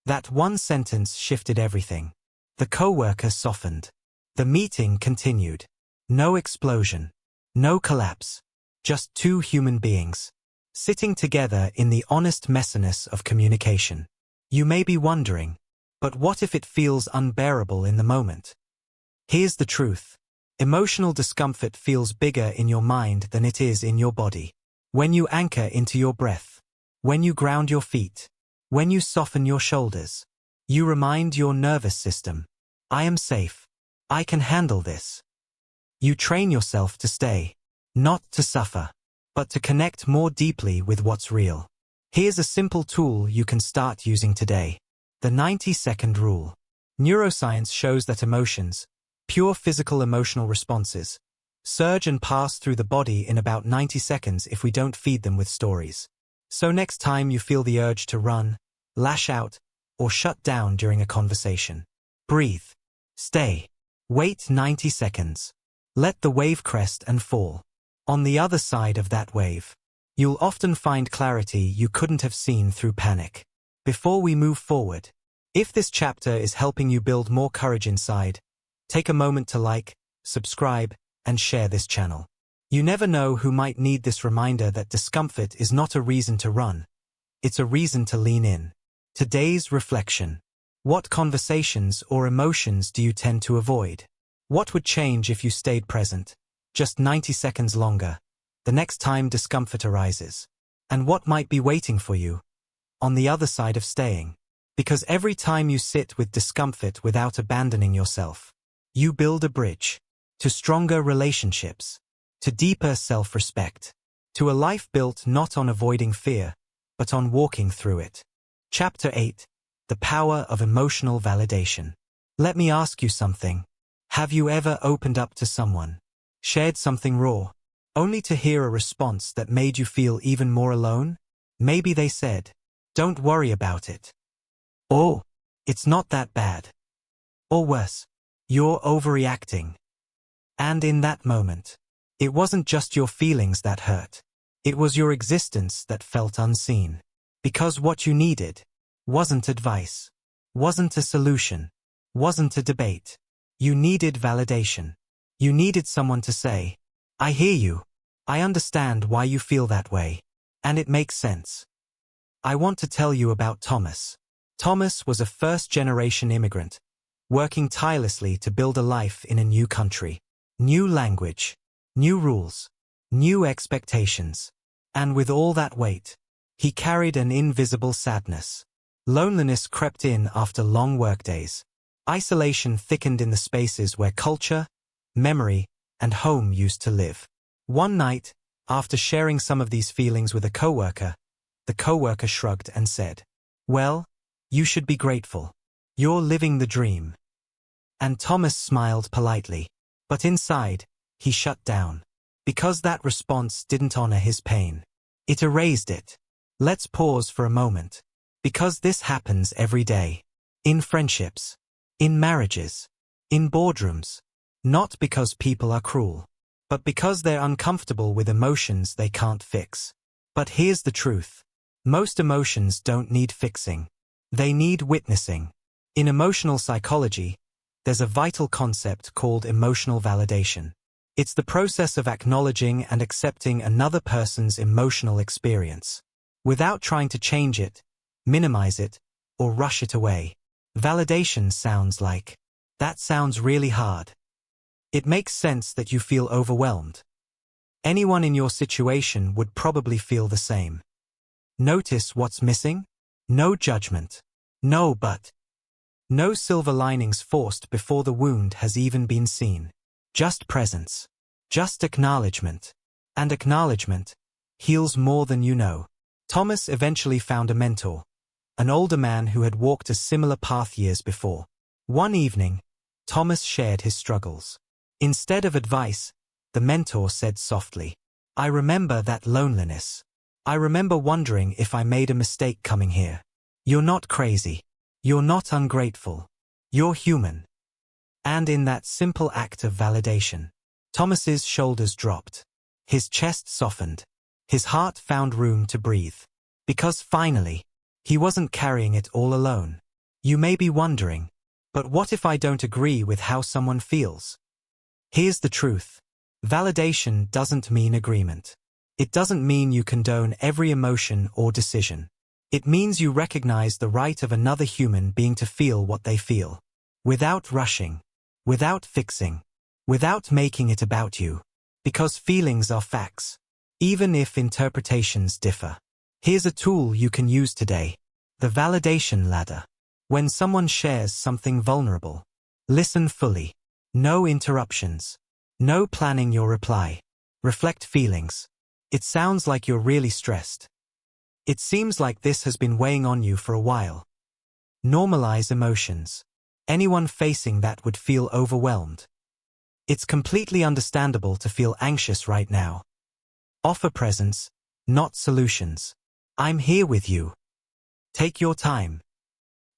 That one sentence shifted everything. The coworker softened. The meeting continued. No explosion. No collapse. Just two human beings, sitting together in the honest messiness of communication. You may be wondering, but what if it feels unbearable in the moment? Here's the truth. Emotional discomfort feels bigger in your mind than it is in your body. When you anchor into your breath, when you ground your feet, when you soften your shoulders, you remind your nervous system, "I am safe. I can handle this." You train yourself to stay, not to suffer, but to connect more deeply with what's real. Here's a simple tool you can start using today. The 90-second rule. Neuroscience shows that emotions, pure physical emotional responses, surge and pass through the body in about 90 seconds if we don't feed them with stories. So next time you feel the urge to run, lash out, or shut down during a conversation, breathe. Stay. Wait 90 seconds. Let the wave crest and fall. On the other side of that wave, you'll often find clarity you couldn't have seen through panic. Before we move forward, if this chapter is helping you build more courage inside, take a moment to like, subscribe, and share this channel. You never know who might need this reminder that discomfort is not a reason to run. It's a reason to lean in. Today's reflection. What conversations or emotions do you tend to avoid? What would change if you stayed present, just 90 seconds longer, the next time discomfort arises? And what might be waiting for you on the other side of staying? Because every time you sit with discomfort without abandoning yourself, you build a bridge to stronger relationships, to deeper self-respect, to a life built not on avoiding fear, but on walking through it. Chapter 8. The Power of Emotional Validation. Let me ask you something. Have you ever opened up to someone, shared something raw, only to hear a response that made you feel even more alone? Maybe they said, "Don't worry about it." Or, "It's not that bad." Or worse, "You're overreacting." And in that moment, it wasn't just your feelings that hurt. It was your existence that felt unseen. Because what you needed wasn't advice, wasn't a solution, wasn't a debate. You needed validation. You needed someone to say, "I hear you. I understand why you feel that way. And it makes sense." I want to tell you about Thomas. Thomas was a first-generation immigrant, working tirelessly to build a life in a new country. New language, new rules, new expectations. And with all that weight, he carried an invisible sadness. Loneliness crept in after long workdays. Isolation thickened in the spaces where culture, memory, and home used to live. One night, after sharing some of these feelings with a coworker, the coworker shrugged and said, "Well, you should be grateful. You're living the dream." And Thomas smiled politely. But inside, he shut down. Because that response didn't honor his pain. It erased it. Let's pause for a moment. Because this happens every day. In friendships. In marriages. In boardrooms. Not because people are cruel. But because they're uncomfortable with emotions they can't fix. But here's the truth. Most emotions don't need fixing. They need witnessing. In emotional psychology, there's a vital concept called emotional validation. It's the process of acknowledging and accepting another person's emotional experience, without trying to change it, minimize it, or rush it away. Validation sounds like, "That sounds really hard." It makes sense that you feel overwhelmed. Anyone in your situation would probably feel the same. Notice what's missing? No judgment. No but. No silver linings forced before the wound has even been seen. Just presence. Just acknowledgement. And acknowledgement heals more than you know. Thomas eventually found a mentor, an older man who had walked a similar path years before. One evening, Thomas shared his struggles. Instead of advice, the mentor said softly, "I remember that loneliness. I remember wondering if I made a mistake coming here. You're not crazy. You're not ungrateful. You're human." And in that simple act of validation, Thomas's shoulders dropped. His chest softened. His heart found room to breathe. Because finally, he wasn't carrying it all alone. You may be wondering, but what if I don't agree with how someone feels? Here's the truth. Validation doesn't mean agreement. It doesn't mean you condone every emotion or decision. It means you recognize the right of another human being to feel what they feel. Without rushing. Without fixing. Without making it about you. Because feelings are facts. Even if interpretations differ. Here's a tool you can use today. The validation ladder. When someone shares something vulnerable, listen fully. No interruptions. No planning your reply. Reflect feelings. It sounds like you're really stressed. It seems like this has been weighing on you for a while. Normalize emotions. Anyone facing that would feel overwhelmed. It's completely understandable to feel anxious right now. Offer presence, not solutions. I'm here with you. Take your time.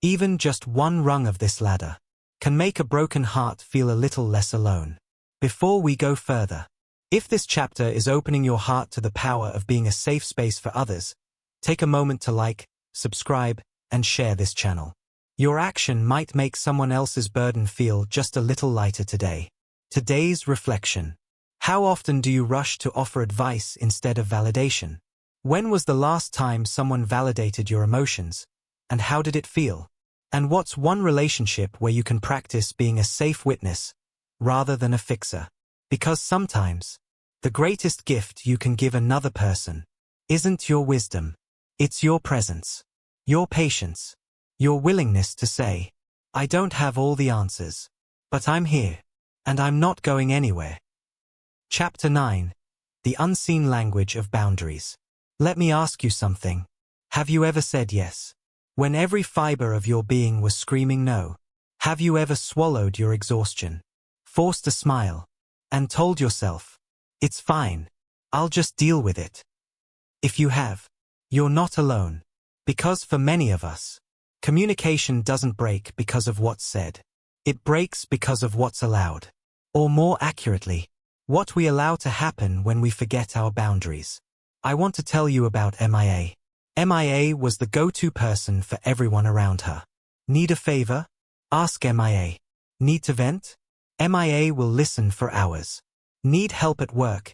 Even just one rung of this ladder can make a broken heart feel a little less alone. Before we go further, if this chapter is opening your heart to the power of being a safe space for others, take a moment to like, subscribe, and share this channel. Your action might make someone else's burden feel just a little lighter today. Today's reflection. How often do you rush to offer advice instead of validation? When was the last time someone validated your emotions? And how did it feel? And what's one relationship where you can practice being a safe witness rather than a fixer? Because sometimes, the greatest gift you can give another person isn't your wisdom. It's your presence, your patience, your willingness to say, "I don't have all the answers, but I'm here, and I'm not going anywhere." Chapter 9. The Unseen Language of Boundaries. Let me ask you something. Have you ever said yes when every fiber of your being was screaming no? Have you ever swallowed your exhaustion, forced a smile, and told yourself, "It's fine, I'll just deal with it"? If you have, you're not alone. Because for many of us, communication doesn't break because of what's said. It breaks because of what's allowed. Or more accurately, what we allow to happen when we forget our boundaries. I want to tell you about MIA. MIA was the go-to person for everyone around her. Need a favor? Ask MIA. Need to vent? MIA will listen for hours. Need help at work?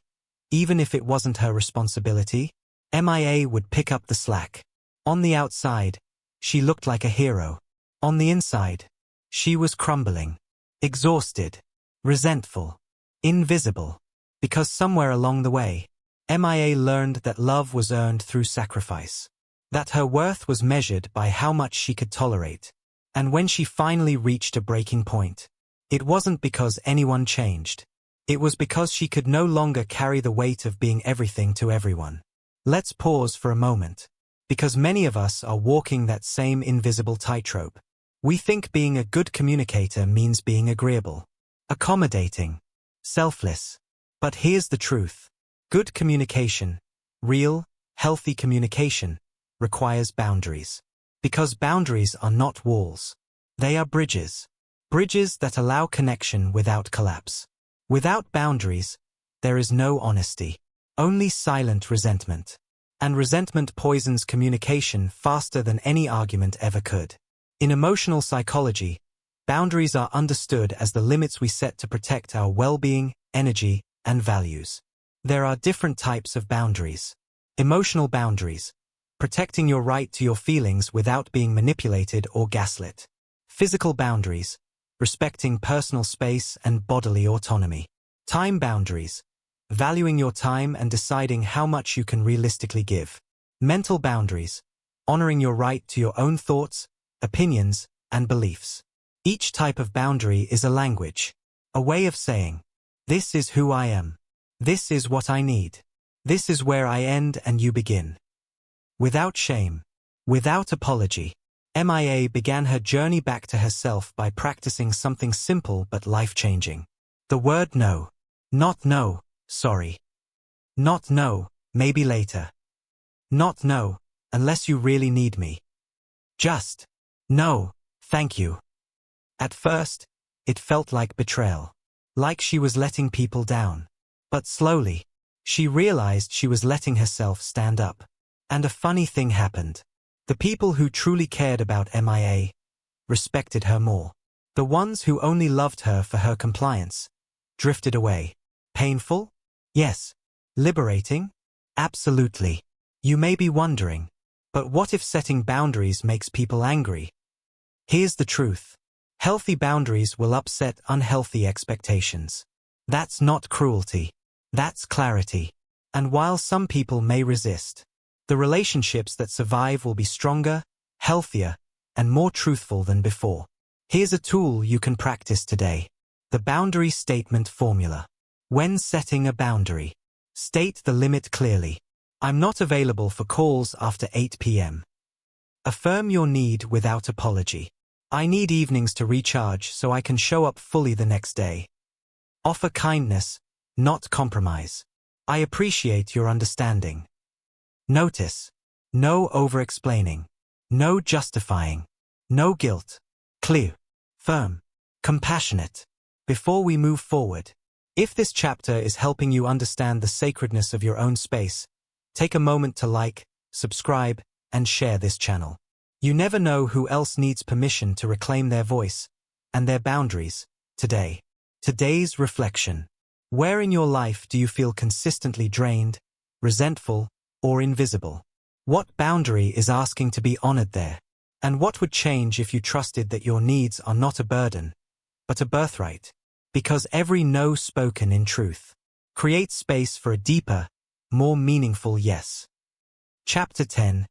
Even if it wasn't her responsibility, MIA would pick up the slack. On the outside, she looked like a hero. On the inside, she was crumbling. Exhausted. Resentful. Invisible. Because somewhere along the way, MIA learned that love was earned through sacrifice. That her worth was measured by how much she could tolerate. And when she finally reached a breaking point, it wasn't because anyone changed. It was because she could no longer carry the weight of being everything to everyone. Let's pause for a moment. Because many of us are walking that same invisible tightrope. We think being a good communicator means being agreeable, accommodating, selfless. But here's the truth. Good communication, real, healthy communication, requires boundaries. Because boundaries are not walls. They are bridges. Bridges that allow connection without collapse. Without boundaries, there is no honesty. Only silent resentment. And resentment poisons communication faster than any argument ever could. In emotional psychology, boundaries are understood as the limits we set to protect our well-being, energy, and values. There are different types of boundaries. Emotional boundaries, protecting your right to your feelings without being manipulated or gaslit. Physical boundaries, respecting personal space and bodily autonomy. Time boundaries, valuing your time and deciding how much you can realistically give. Mental boundaries, honoring your right to your own thoughts, opinions, and beliefs. Each type of boundary is a language, a way of saying, this is who I am. This is what I need. This is where I end and you begin. Without shame, without apology, MIA began her journey back to herself by practicing something simple but life-changing. The word no. Not no, sorry. Not no, maybe later. Not no, unless you really need me. Just no, thank you. At first, it felt like betrayal. Like she was letting people down. But slowly, she realized she was letting herself stand up. And a funny thing happened. The people who truly cared about MIA respected her more. The ones who only loved her for her compliance drifted away. Painful? Yes. Liberating? Absolutely. You may be wondering, but what if setting boundaries makes people angry? Here's the truth. Healthy boundaries will upset unhealthy expectations. That's not cruelty. That's clarity. And while some people may resist, the relationships that survive will be stronger, healthier, and more truthful than before. Here's a tool you can practice today. The boundary statement formula. When setting a boundary, state the limit clearly. I'm not available for calls after 8 p.m. Affirm your need without apology. I need evenings to recharge so I can show up fully the next day. Offer kindness, not compromise. I appreciate your understanding. Notice. No over-explaining. No justifying. No guilt. Clear. Firm. Compassionate. Before we move forward, if this chapter is helping you understand the sacredness of your own space, take a moment to like, subscribe, and share this channel. You never know who else needs permission to reclaim their voice and their boundaries today. Today's reflection. Where in your life do you feel consistently drained, resentful, or invisible? What boundary is asking to be honored there? And what would change if you trusted that your needs are not a burden, but a birthright? Because every no spoken in truth creates space for a deeper, more meaningful yes. Chapter 10.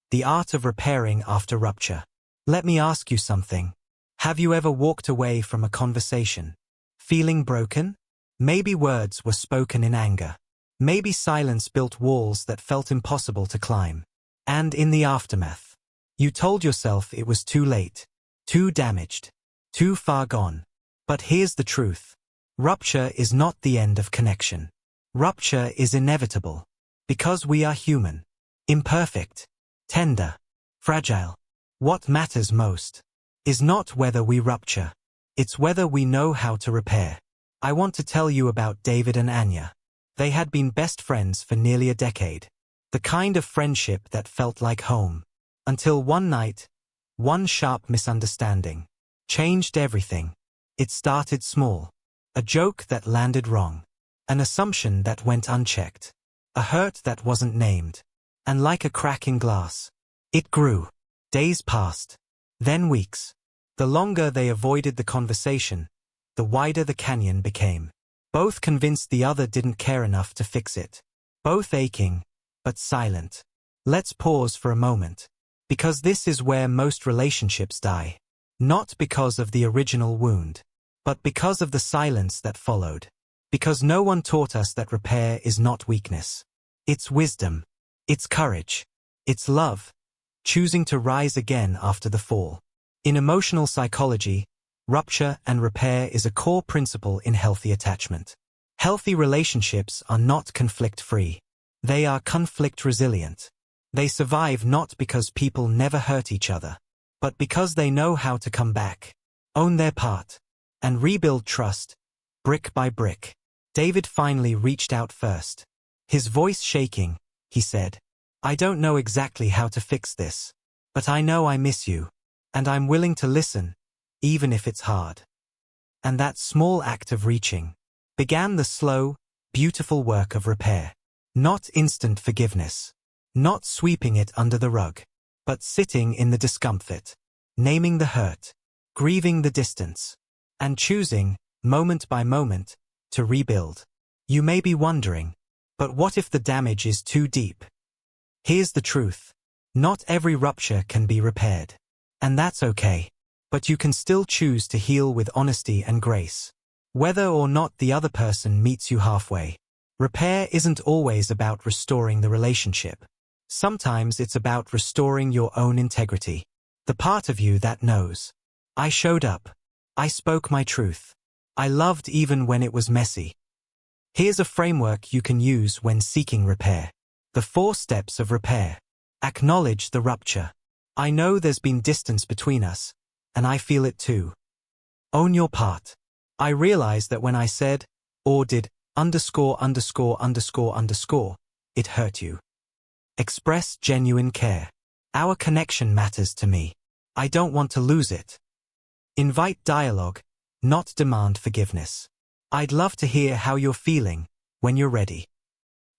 The Art of Repairing After Rupture. Let me ask you something. Have you ever walked away from a conversation, feeling broken? Maybe words were spoken in anger. Maybe silence built walls that felt impossible to climb. And in the aftermath, you told yourself it was too late, too damaged, too far gone. But here's the truth. Rupture is not the end of connection. Rupture is inevitable. Because we are human, imperfect, tender, fragile. What matters most is not whether we rupture. It's whether we know how to repair. I want to tell you about David and Anya. They had been best friends for nearly a decade. The kind of friendship that felt like home. Until one night, one sharp misunderstanding changed everything. It started small. A joke that landed wrong. An assumption that went unchecked. A hurt that wasn't named. And like a crack in glass, it grew. Days passed. Then weeks. The longer they avoided the conversation, the wider the canyon became. Both convinced the other didn't care enough to fix it. Both aching, but silent. Let's pause for a moment. Because this is where most relationships die. Not because of the original wound, but because of the silence that followed. Because no one taught us that repair is not weakness. It's wisdom. It's courage. It's love. Choosing to rise again after the fall. In emotional psychology, rupture and repair is a core principle in healthy attachment. Healthy relationships are not conflict-free. They are conflict-resilient. They survive not because people never hurt each other, but because they know how to come back, own their part, and rebuild trust, brick by brick. David finally reached out first. His voice shaking, he said, "I don't know exactly how to fix this, but I know I miss you, and I'm willing to listen, even if it's hard." And that small act of reaching began the slow, beautiful work of repair. Not instant forgiveness. Not sweeping it under the rug. But sitting in the discomfort. Naming the hurt. Grieving the distance. And choosing, moment by moment, to rebuild. You may be wondering, but what if the damage is too deep? Here's the truth. Not every rupture can be repaired. And that's okay. But you can still choose to heal with honesty and grace. Whether or not the other person meets you halfway. Repair isn't always about restoring the relationship. Sometimes it's about restoring your own integrity. The part of you that knows. I showed up. I spoke my truth. I loved even when it was messy. Here's a framework you can use when seeking repair. The 4 steps of repair. Acknowledge the rupture. I know there's been distance between us, and I feel it too. Own your part. I realize that when I said, or did, ______, it hurt you. Express genuine care. Our connection matters to me. I don't want to lose it. Invite dialogue, not demand forgiveness. I'd love to hear how you're feeling when you're ready.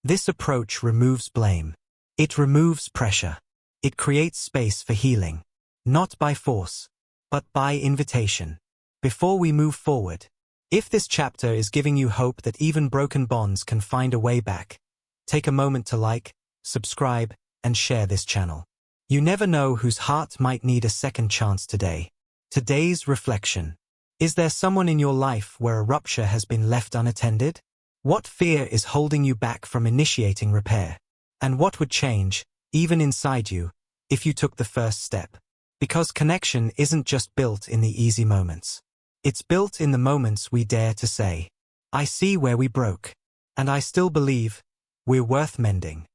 This approach removes blame. It removes pressure. It creates space for healing. Not by force, but by invitation. Before we move forward, if this chapter is giving you hope that even broken bonds can find a way back, take a moment to like, subscribe, and share this channel. You never know whose heart might need a second chance today. Today's reflection. Is there someone in your life where a rupture has been left unattended? What fear is holding you back from initiating repair? And what would change, even inside you, if you took the first step? Because connection isn't just built in the easy moments. It's built in the moments we dare to say, I see where we broke, and I still believe we're worth mending.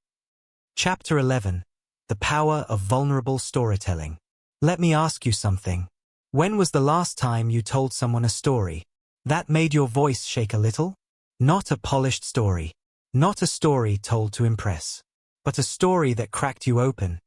Chapter 11. The Power of Vulnerable Storytelling. Let me ask you something. When was the last time you told someone a story that made your voice shake a little? Not a polished story. Not a story told to impress. But a story that cracked you open,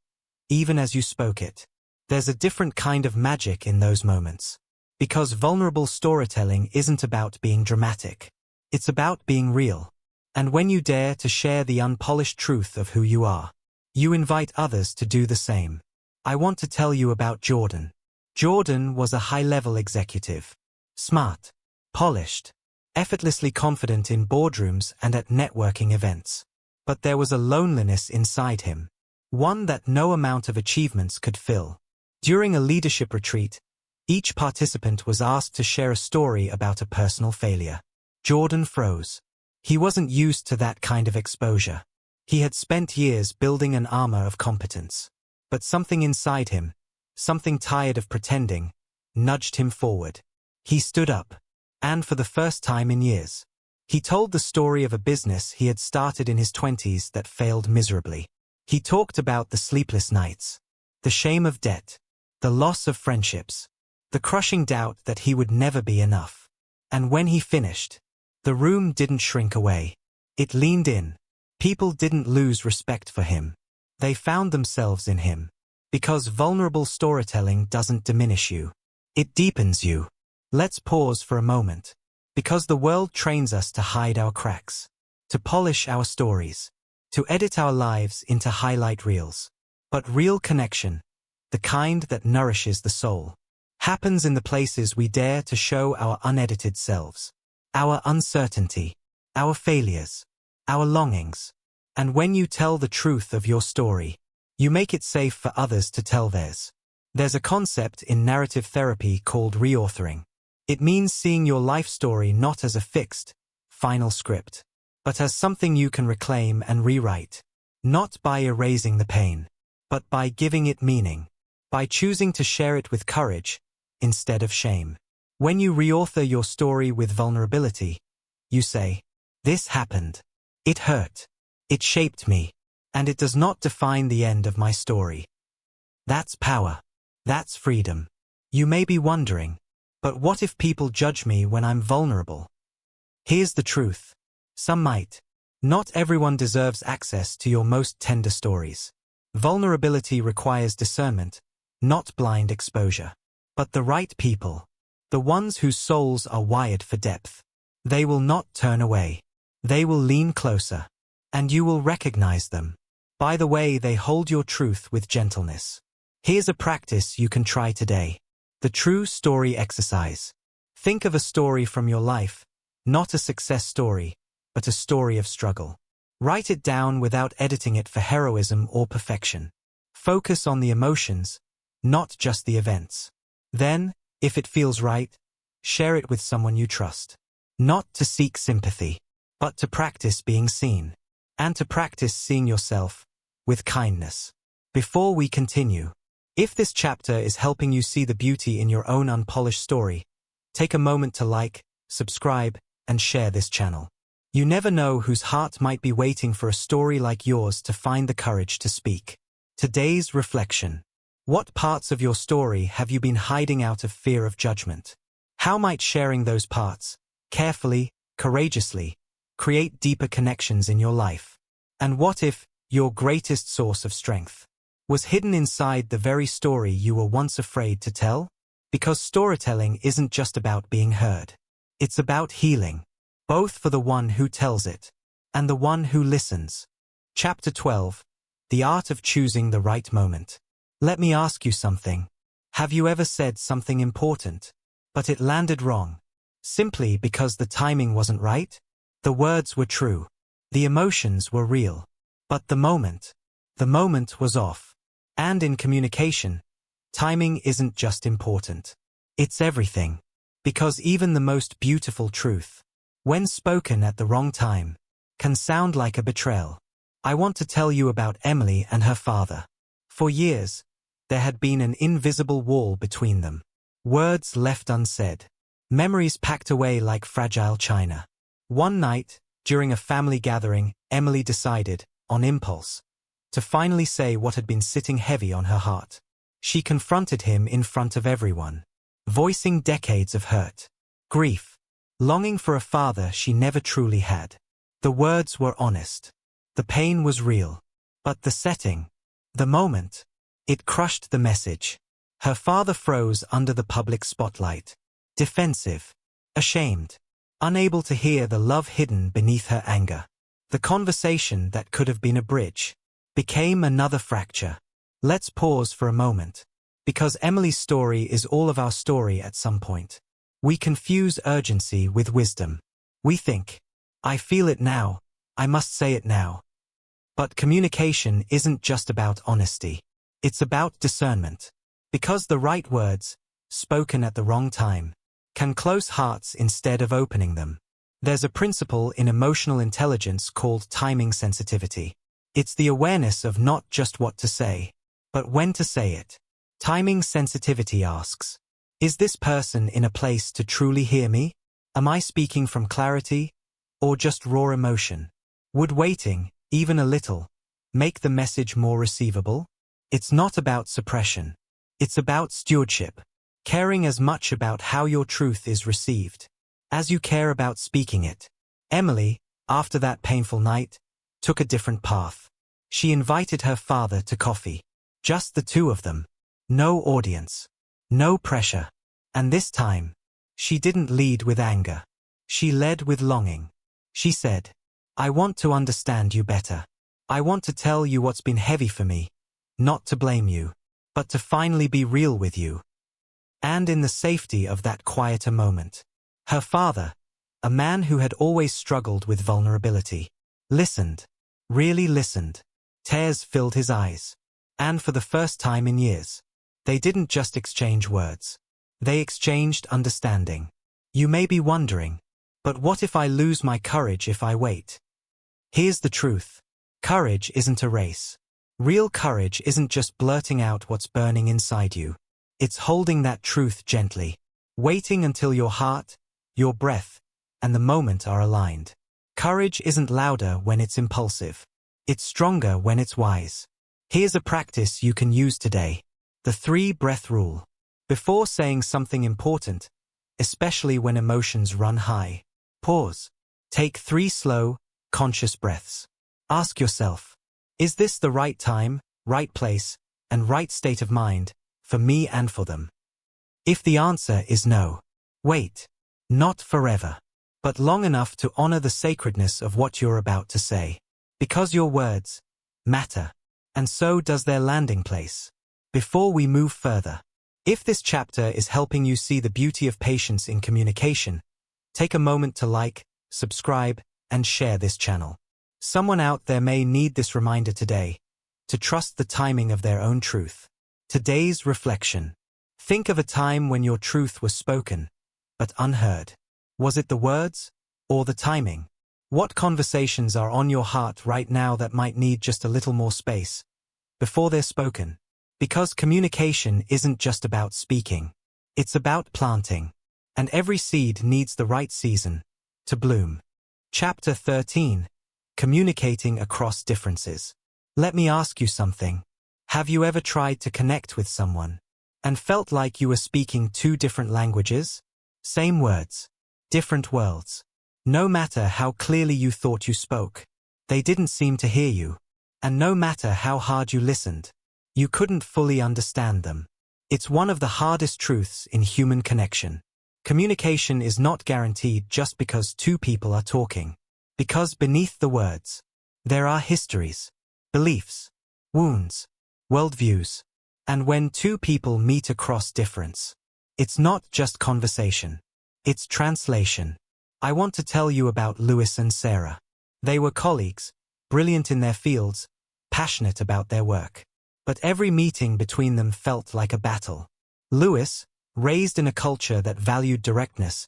even as you spoke it. There's a different kind of magic in those moments. Because vulnerable storytelling isn't about being dramatic. It's about being real. And when you dare to share the unpolished truth of who you are, you invite others to do the same. I want to tell you about Jordan. Jordan was a high-level executive. Smart, polished, effortlessly confident in boardrooms and at networking events. But there was a loneliness inside him. One that no amount of achievements could fill. During a leadership retreat, each participant was asked to share a story about a personal failure. Jordan froze. He wasn't used to that kind of exposure. He had spent years building an armor of competence. But something inside him, something tired of pretending, nudged him forward. He stood up, and for the first time in years, he told the story of a business he had started in his 20s that failed miserably. He talked about the sleepless nights, the shame of debt, the loss of friendships, the crushing doubt that he would never be enough. And when he finished, the room didn't shrink away. It leaned in. People didn't lose respect for him. They found themselves in him. Because vulnerable storytelling doesn't diminish you. It deepens you. Let's pause for a moment. Because the world trains us to hide our cracks, to polish our stories, to edit our lives into highlight reels. But real connection, the kind that nourishes the soul, happens in the places we dare to show our unedited selves, our uncertainty, our failures, our longings. And when you tell the truth of your story, you make it safe for others to tell theirs. There's a concept in narrative therapy called reauthoring. It means seeing your life story not as a fixed, final script, but as something you can reclaim and rewrite. Not by erasing the pain, but by giving it meaning, by choosing to share it with courage instead of shame. When you reauthor your story with vulnerability, you say, "This happened. It hurt. It shaped me. And it does not define the end of my story." That's power. That's freedom. You may be wondering, but what if people judge me when I'm vulnerable? Here's the truth. Some might. Not everyone deserves access to your most tender stories. Vulnerability requires discernment, not blind exposure. But the right people, the ones whose souls are wired for depth, they will not turn away. They will lean closer, and you will recognize them by the way they hold your truth with gentleness. Here's a practice you can try today. The true story exercise. Think of a story from your life, not a success story, but a story of struggle. Write it down without editing it for heroism or perfection. Focus on the emotions, not just the events. Then, if it feels right, share it with someone you trust. Not to seek sympathy, but to practice being seen. And to practice seeing yourself with kindness. Before we continue, if this chapter is helping you see the beauty in your own unpolished story, take a moment to like, subscribe, and share this channel. You never know whose heart might be waiting for a story like yours to find the courage to speak. Today's reflection. What parts of your story have you been hiding out of fear of judgment? How might sharing those parts, carefully, courageously, create deeper connections in your life? And what if your greatest source of strength was hidden inside the very story you were once afraid to tell? Because storytelling isn't just about being heard. It's about healing, both for the one who tells it and the one who listens. Chapter 12. The Art of Choosing the Right Moment. Let me ask you something. Have you ever said something important, but it landed wrong, simply because the timing wasn't right? The words were true. The emotions were real. But the moment was off. And in communication, timing isn't just important. It's everything. Because even the most beautiful truth, when spoken at the wrong time, can sound like a betrayal. I want to tell you about Emily and her father. For years, there had been an invisible wall between them. Words left unsaid. Memories packed away like fragile china. One night, during a family gathering, Emily decided, on impulse, to finally say what had been sitting heavy on her heart. She confronted him in front of everyone, voicing decades of hurt, grief, longing for a father she never truly had. The words were honest. The pain was real. But the setting, the moment, it crushed the message. Her father froze under the public spotlight, defensive, ashamed, unable to hear the love hidden beneath her anger. The conversation that could have been a bridge became another fracture. Let's pause for a moment, because Emily's story is all of our story at some point. We confuse urgency with wisdom. We think, I feel it now, I must say it now. But communication isn't just about honesty. It's about discernment. Because the right words, spoken at the wrong time, can close hearts instead of opening them. There's a principle in emotional intelligence called timing sensitivity. It's the awareness of not just what to say, but when to say it. Timing sensitivity asks, is this person in a place to truly hear me? Am I speaking from clarity, or just raw emotion? Would waiting, even a little, make the message more receivable? It's not about suppression. It's about stewardship, caring as much about how your truth is received as you care about speaking it. Emily, after that painful night, took a different path. She invited her father to coffee. Just the two of them. No audience. No pressure. And this time, she didn't lead with anger. She led with longing. She said, I want to understand you better. I want to tell you what's been heavy for me, not to blame you, but to finally be real with you. And in the safety of that quieter moment, her father, a man who had always struggled with vulnerability, listened, really listened. Tears filled his eyes. And for the first time in years, they didn't just exchange words. They exchanged understanding. You may be wondering, But what if I lose my courage if I wait? Here's the truth. Courage isn't a race. Real courage isn't just blurting out what's burning inside you. It's holding that truth gently, waiting until your heart, your breath, and the moment are aligned. Courage isn't louder when it's impulsive. It's stronger when it's wise. Here's a practice you can use today. The 3-breath rule. Before saying something important, especially when emotions run high, pause. Take 3 slow, conscious breaths. Ask yourself, is this the right time, right place, and right state of mind, for me and for them? If the answer is no, wait. Not forever, but long enough to honor the sacredness of what you're about to say. Because your words matter, and so does their landing place. Before we move further, if this chapter is helping you see the beauty of patience in communication, take a moment to like, subscribe, and share this channel. Someone out there may need this reminder today, to trust the timing of their own truth. Today's reflection. Think of a time when your truth was spoken, but unheard. Was it the words, or the timing? What conversations are on your heart right now that might need just a little more space before they're spoken? Because communication isn't just about speaking. It's about planting. And every seed needs the right season to bloom. Chapter 13. Communicating across differences. Let me ask you something. Have you ever tried to connect with someone and felt like you were speaking 2 different languages? Same words, different worlds. No matter how clearly you thought you spoke, they didn't seem to hear you. And no matter how hard you listened, you couldn't fully understand them. It's one of the hardest truths in human connection. Communication is not guaranteed just because 2 people are talking. Because beneath the words, there are histories, beliefs, wounds, worldviews. And when 2 people meet across difference, it's not just conversation. It's translation. I want to tell you about Louis and Sarah. They were colleagues, brilliant in their fields, passionate about their work. But every meeting between them felt like a battle. Louis, raised in a culture that valued directness,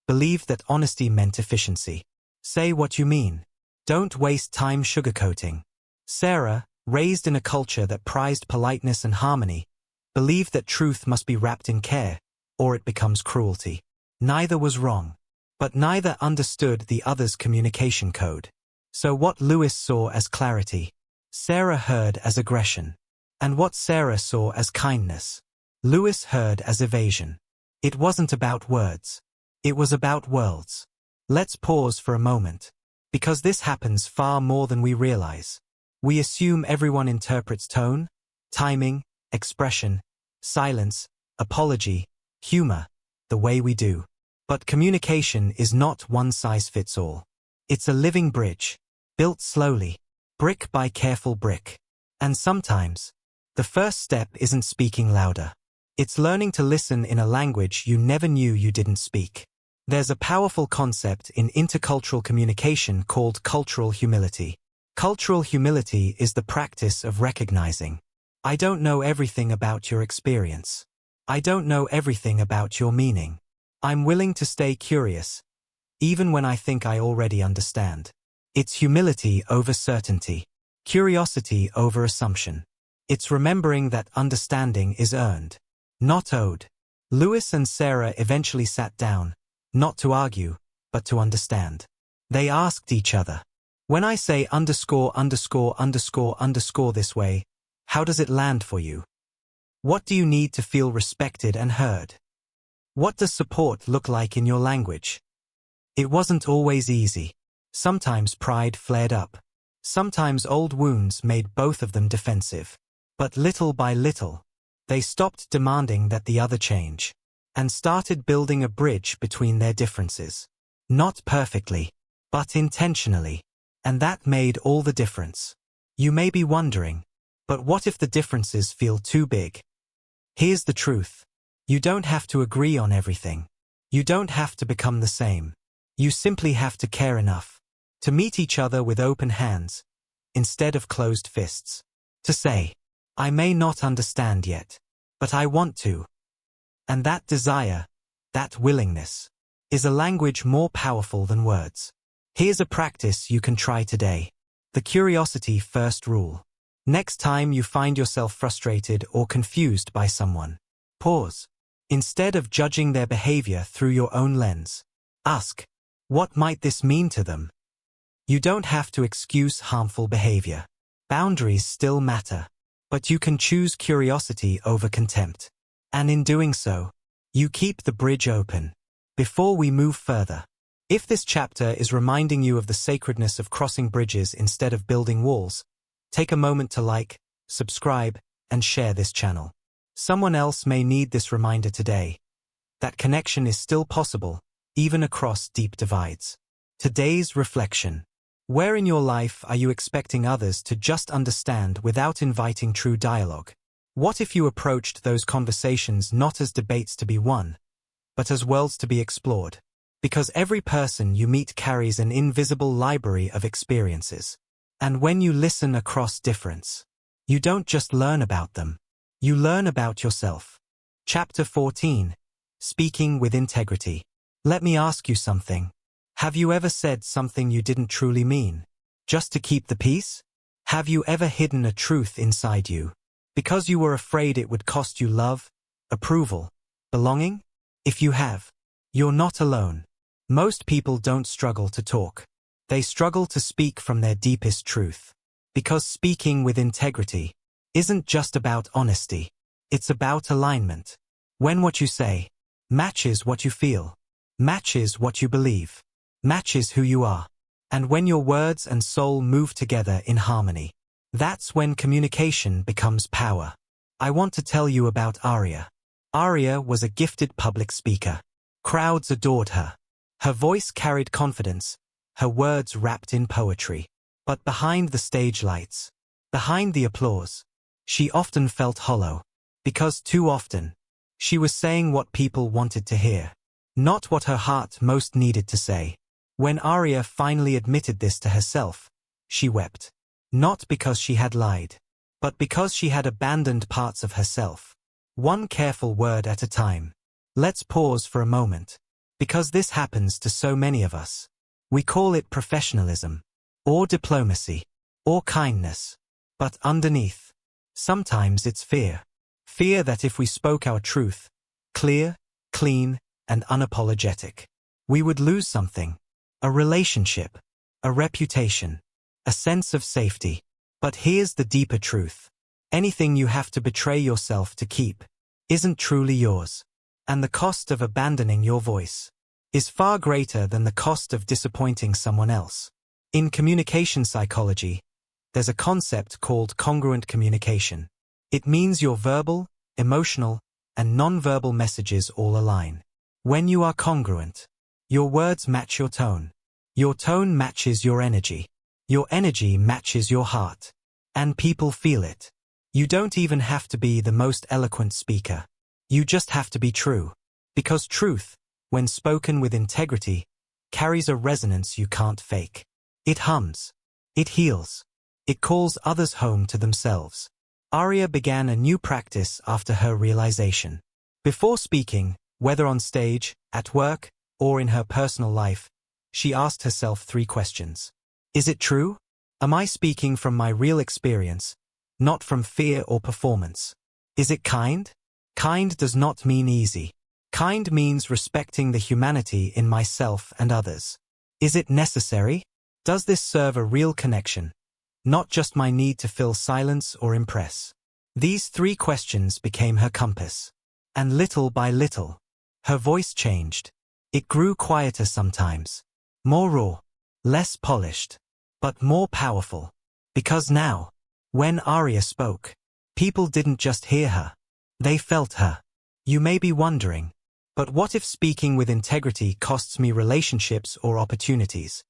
believed that honesty meant efficiency. Say what you mean. Don't waste time sugarcoating. Sarah, raised in a culture that prized politeness and harmony, believed that truth must be wrapped in care, or it becomes cruelty. Neither was wrong, but neither understood the other's communication code. So what Louis saw as clarity, Sarah heard as aggression. And what Sarah saw as kindness, Louis heard as evasion. It wasn't about words. It was about worlds. Let's pause for a moment, because this happens far more than we realize. We assume everyone interprets tone, timing, expression, silence, apology, humor, the way we do. But communication is not one size fits all. It's a living bridge, built slowly, brick by careful brick. And sometimes, the first step isn't speaking louder. It's learning to listen in a language you never knew you didn't speak. There's a powerful concept in intercultural communication called cultural humility. Cultural humility is the practice of recognizing, I don't know everything about your experience. I don't know everything about your meaning. I'm willing to stay curious, even when I think I already understand. It's humility over certainty, curiosity over assumption. It's remembering that understanding is earned, not owed. Louis and Sarah eventually sat down, not to argue, but to understand. They asked each other, when I say underscore underscore underscore underscore this way, how does it land for you? What do you need to feel respected and heard? What does support look like in your language? It wasn't always easy. Sometimes pride flared up. Sometimes old wounds made both of them defensive. But little by little, they stopped demanding that the other change, and started building a bridge between their differences. Not perfectly, but intentionally. And that made all the difference. You may be wondering, but what if the differences feel too big? Here's the truth. You don't have to agree on everything. You don't have to become the same. You simply have to care enough to meet each other with open hands, instead of closed fists. To say, I may not understand yet, but I want to. And that desire, that willingness, Is a language more powerful than words? Here's a practice you can try today. The curiosity first rule. Next time you find yourself frustrated or confused by someone, pause. Instead of judging their behavior through your own lens, ask, what might this mean to them? You don't have to excuse harmful behavior. Boundaries still matter, but you can choose curiosity over contempt. And in doing so, you keep the bridge open. Before we move further, if this chapter is reminding you of the sacredness of crossing bridges instead of building walls, take a moment to like, subscribe, and share this channel. Someone else may need this reminder today. That connection is still possible, even across deep divides. Today's reflection. Where in your life are you expecting others to just understand without inviting true dialogue? What if you approached those conversations not as debates to be won, but as worlds to be explored? Because every person you meet carries an invisible library of experiences. And when you listen across difference, you don't just learn about them, you learn about yourself. Chapter 14. Speaking with Integrity. Let me ask you something. Have you ever said something you didn't truly mean, just to keep the peace? Have you ever hidden a truth inside you, because you were afraid it would cost you love, approval, belonging? If you have, you're not alone. Most people don't struggle to talk. They struggle to speak from their deepest truth. Because speaking with integrity isn't just about honesty. It's about alignment. When what you say matches what you feel, matches what you believe, matches who you are, and when your words and soul move together in harmony, that's when communication becomes power. I want to tell you about Aria. Aria was a gifted public speaker. Crowds adored her. Her voice carried confidence, her words wrapped in poetry. But behind the stage lights, behind the applause, she often felt hollow. Because too often, she was saying what people wanted to hear, not what her heart most needed to say. When Aria finally admitted this to herself, she wept. Not because she had lied, but because she had abandoned parts of herself. One careful word at a time. Let's pause for a moment, because this happens to so many of us. We call it professionalism, or diplomacy, or kindness. But underneath, sometimes it's fear. Fear that if we spoke our truth, clear, clean, and unapologetic, we would lose something. A relationship, a reputation, a sense of safety. But here's the deeper truth. Anything you have to betray yourself to keep isn't truly yours. And the cost of abandoning your voice is far greater than the cost of disappointing someone else. In communication psychology, there's a concept called congruent communication. It means your verbal, emotional, and non-verbal messages all align. When you are congruent, your words match your tone matches your energy matches your heart, and people feel it. You don't even have to be the most eloquent speaker. You just have to be true. Because truth, when spoken with integrity, carries a resonance you can't fake. It hums. It heals. It calls others home to themselves. Aria began a new practice after her realization. Before speaking, whether on stage, at work, or in her personal life, she asked herself 3 questions. Is it true? Am I speaking from my real experience, not from fear or performance? Is it kind? Kind does not mean easy. Kind means respecting the humanity in myself and others. Is it necessary? Does this serve a real connection, not just my need to fill silence or impress? These 3 questions became her compass. And little by little, her voice changed. It grew quieter sometimes, more raw, less polished, but more powerful. Because now, when Aria spoke, people didn't just hear her, they felt her. You may be wondering, but what if speaking with integrity costs me relationships or opportunities?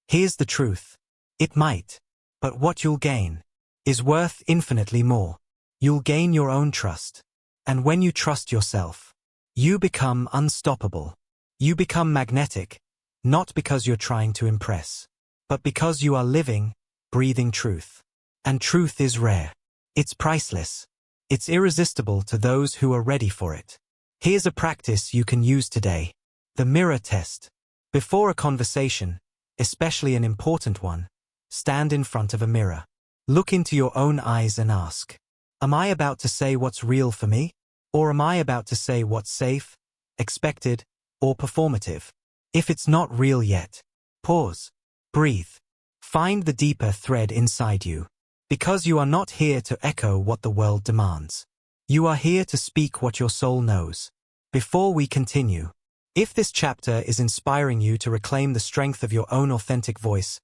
Here's the truth. It might. But what you'll gain is worth infinitely more. You'll gain your own trust. And when you trust yourself, you become unstoppable. You become magnetic, not because you're trying to impress, but because you are living, breathing truth. And truth is rare. It's priceless. It's irresistible to those who are ready for it. Here's a practice you can use today. The mirror test. Before a conversation, especially an important one, stand in front of a mirror. Look into your own eyes and ask, am I about to say what's real for me? Or am I about to say what's safe, expected, or performative? If it's not real yet, pause. Breathe. Find the deeper thread inside you. Because you are not here to echo what the world demands. You are here to speak what your soul knows. Before we continue, if this chapter is inspiring you to reclaim the strength of your own authentic voice,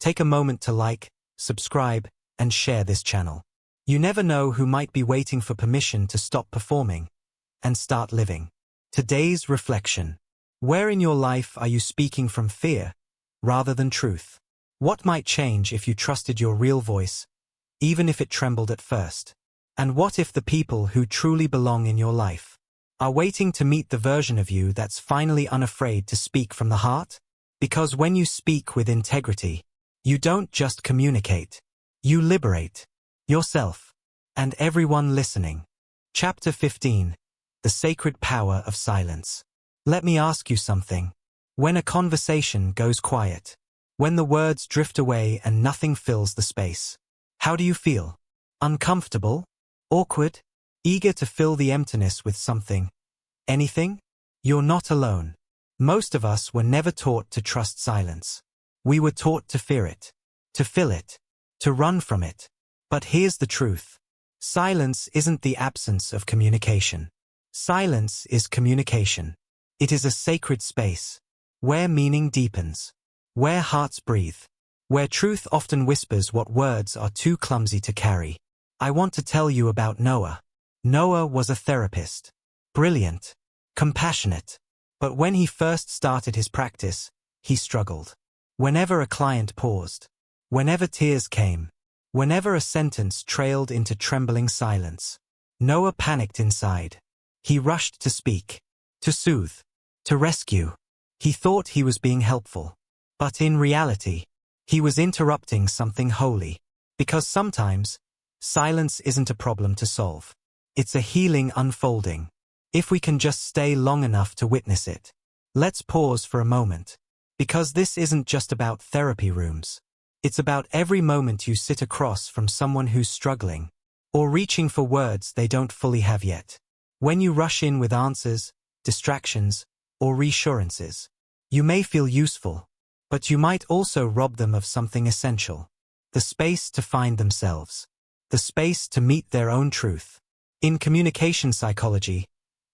take a moment to like, subscribe, and share this channel. You never know who might be waiting for permission to stop performing and start living. Today's reflection. Where in your life are you speaking from fear rather than truth? What might change if you trusted your real voice, even if it trembled at first? And what if the people who truly belong in your life are waiting to meet the version of you that's finally unafraid to speak from the heart? Because when you speak with integrity, you don't just communicate, you liberate yourself and everyone listening. Chapter 15. The Sacred Power of Silence. Let me ask you something. When a conversation goes quiet, when the words drift away and nothing fills the space, how do you feel? Uncomfortable? Awkward? Eager to fill the emptiness with something? Anything? You're not alone. Most of us were never taught to trust silence. We were taught to fear it, to fill it, to run from it. But here's the truth. Silence isn't the absence of communication. Silence is communication. It is a sacred space, where meaning deepens, where hearts breathe, where truth often whispers what words are too clumsy to carry. I want to tell you about Noah. Noah was a therapist. Brilliant, compassionate. But when he first started his practice, he struggled. Whenever a client paused, whenever tears came, whenever a sentence trailed into trembling silence, Noah panicked inside. He rushed to speak, to soothe, to rescue. He thought he was being helpful. But in reality, he was interrupting something holy. Because sometimes, silence isn't a problem to solve. It's a healing unfolding. If we can just stay long enough to witness it. Let's pause for a moment. Because this isn't just about therapy rooms. It's about every moment you sit across from someone who's struggling, or reaching for words they don't fully have yet. When you rush in with answers, distractions, or reassurances, you may feel useful, but you might also rob them of something essential. The space to find themselves. The space to meet their own truth. In communication psychology,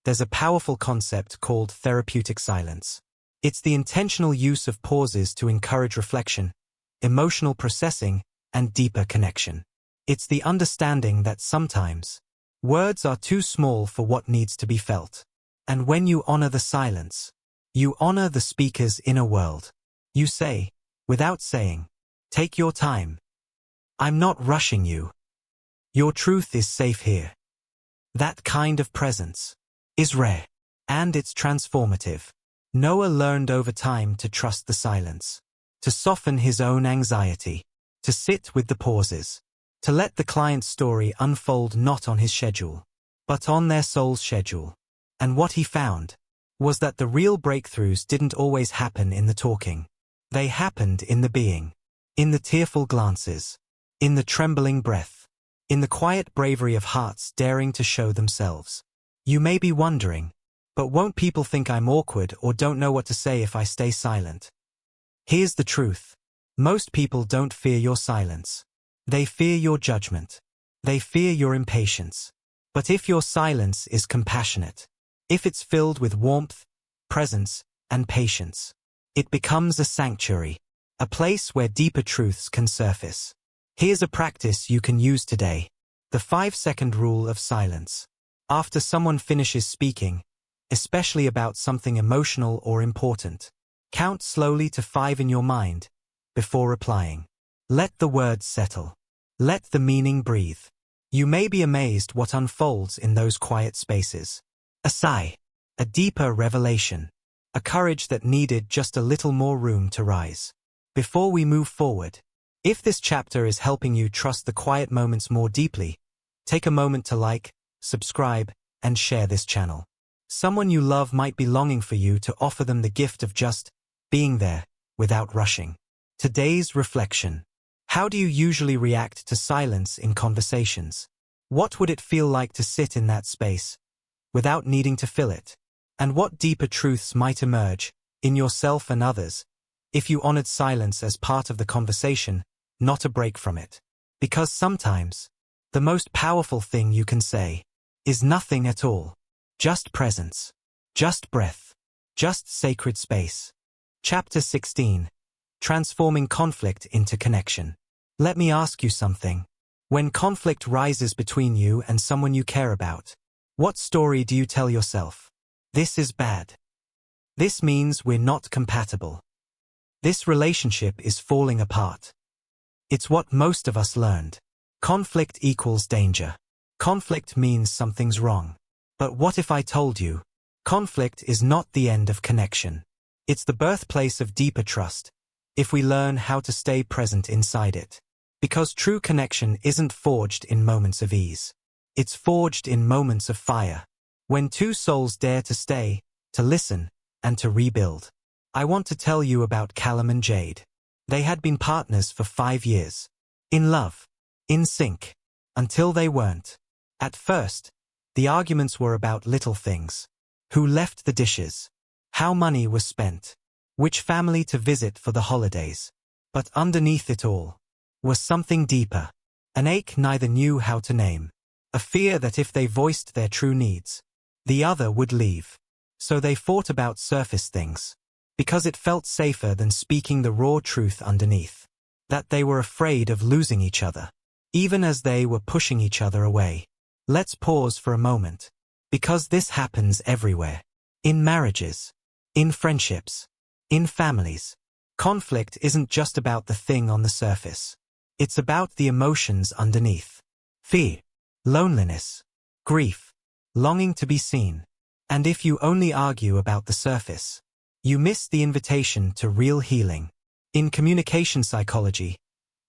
there's a powerful concept called therapeutic silence. It's the intentional use of pauses to encourage reflection, emotional processing, and deeper connection. It's the understanding that sometimes, words are too small for what needs to be felt. And when you honor the silence, you honor the speaker's inner world. You say, without saying, take your time. I'm not rushing you. Your truth is safe here. That kind of presence is rare, and it's transformative. Noah learned over time to trust the silence, to soften his own anxiety, to sit with the pauses, to let the client's story unfold not on his schedule, but on their soul's schedule. And what he found was that the real breakthroughs didn't always happen in the talking. They happened in the being, in the tearful glances, in the trembling breath, in the quiet bravery of hearts daring to show themselves. You may be wondering, but won't people think I'm awkward or don't know what to say if I stay silent? Here's the truth. Most people don't fear your silence. They fear your judgment. They fear your impatience. But if your silence is compassionate, if it's filled with warmth, presence, and patience, it becomes a sanctuary, a place where deeper truths can surface. Here's a practice you can use today. The 5-second rule of silence. After someone finishes speaking, especially about something emotional or important, count slowly to 5 in your mind before replying. Let the words settle. Let the meaning breathe. You may be amazed what unfolds in those quiet spaces. A sigh, a deeper revelation, a courage that needed just a little more room to rise. Before we move forward, if this chapter is helping you trust the quiet moments more deeply, take a moment to like, subscribe, and share this channel. Someone you love might be longing for you to offer them the gift of just being there without rushing. Today's reflection. How do you usually react to silence in conversations? What would it feel like to sit in that space without needing to fill it? And what deeper truths might emerge in yourself and others if you honored silence as part of the conversation, not a break from it? Because sometimes the most powerful thing you can say is nothing at all. Just presence. Just breath. Just sacred space. Chapter 16. Transforming conflict into connection. Let me ask you something. When conflict rises between you and someone you care about, what story do you tell yourself? This is bad. This means we're not compatible. This relationship is falling apart. It's what most of us learned. Conflict equals danger. Conflict means something's wrong. But what if I told you? Conflict is not the end of connection. It's the birthplace of deeper trust, if we learn how to stay present inside it. Because true connection isn't forged in moments of ease. It's forged in moments of fire. When two souls dare to stay, to listen, and to rebuild. I want to tell you about Callum and Jade. They had been partners for 5 years. In love. In sync. Until they weren't. At first, the arguments were about little things. Who left the dishes? How money was spent? Which family to visit for the holidays? But underneath it all was something deeper. An ache neither knew how to name. A fear that if they voiced their true needs, the other would leave. So they fought about surface things. Because it felt safer than speaking the raw truth underneath. That they were afraid of losing each other. Even as they were pushing each other away. Let's pause for a moment. Because this happens everywhere. In marriages. In friendships. In families. Conflict isn't just about the thing on the surface. It's about the emotions underneath. Fear. Loneliness. Grief. Longing to be seen. And if you only argue about the surface, you miss the invitation to real healing. In communication psychology,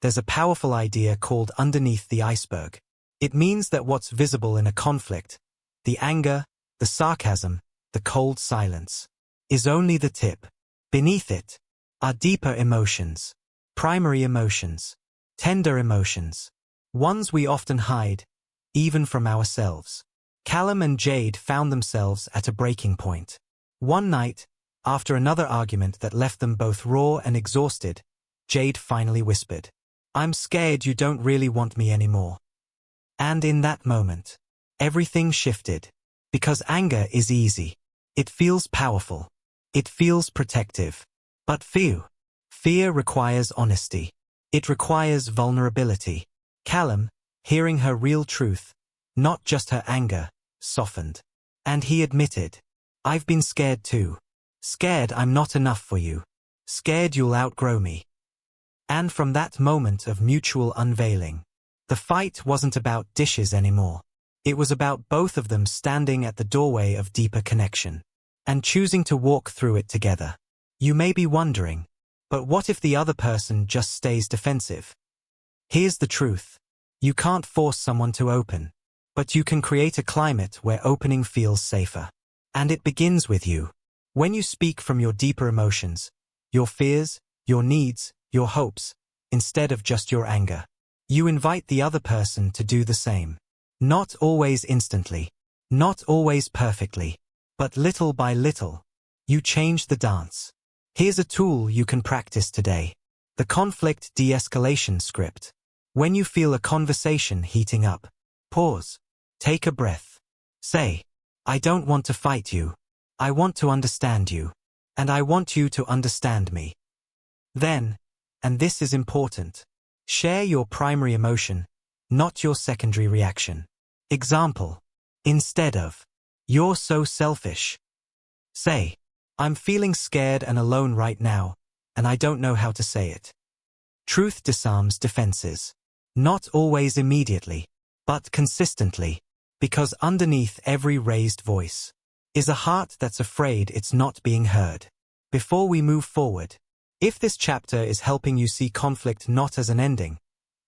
there's a powerful idea called underneath the iceberg. It means that what's visible in a conflict, the anger, the sarcasm, the cold silence, is only the tip. Beneath it are deeper emotions, primary emotions, tender emotions, ones we often hide, even from ourselves. Callum and Jade found themselves at a breaking point. One night, after another argument that left them both raw and exhausted, Jade finally whispered, "I'm scared you don't really want me anymore." And in that moment, everything shifted. Because anger is easy. It feels powerful. It feels protective. But fear requires honesty. It requires vulnerability. Callum, hearing her real truth, not just her anger, softened. And he admitted, "I've been scared too. Scared I'm not enough for you. Scared you'll outgrow me." And from that moment of mutual unveiling, the fight wasn't about dishes anymore. It was about both of them standing at the doorway of deeper connection and choosing to walk through it together. You may be wondering, but what if the other person just stays defensive? Here's the truth. You can't force someone to open, but you can create a climate where opening feels safer. And it begins with you. When you speak from your deeper emotions, your fears, your needs, your hopes, instead of just your anger, you invite the other person to do the same. Not always instantly, not always perfectly, but little by little, you change the dance. Here's a tool you can practice today. The conflict de-escalation script. When you feel a conversation heating up, pause. Take a breath. Say, "I don't want to fight you. I want to understand you. And I want you to understand me." Then, and this is important, share your primary emotion, not your secondary reaction. Example. Instead of, "You're so selfish," say, "I'm feeling scared and alone right now, and I don't know how to say it." Truth disarms defenses. Not always immediately, but consistently. Because underneath every raised voice is a heart that's afraid it's not being heard. Before we move forward, if this chapter is helping you see conflict not as an ending,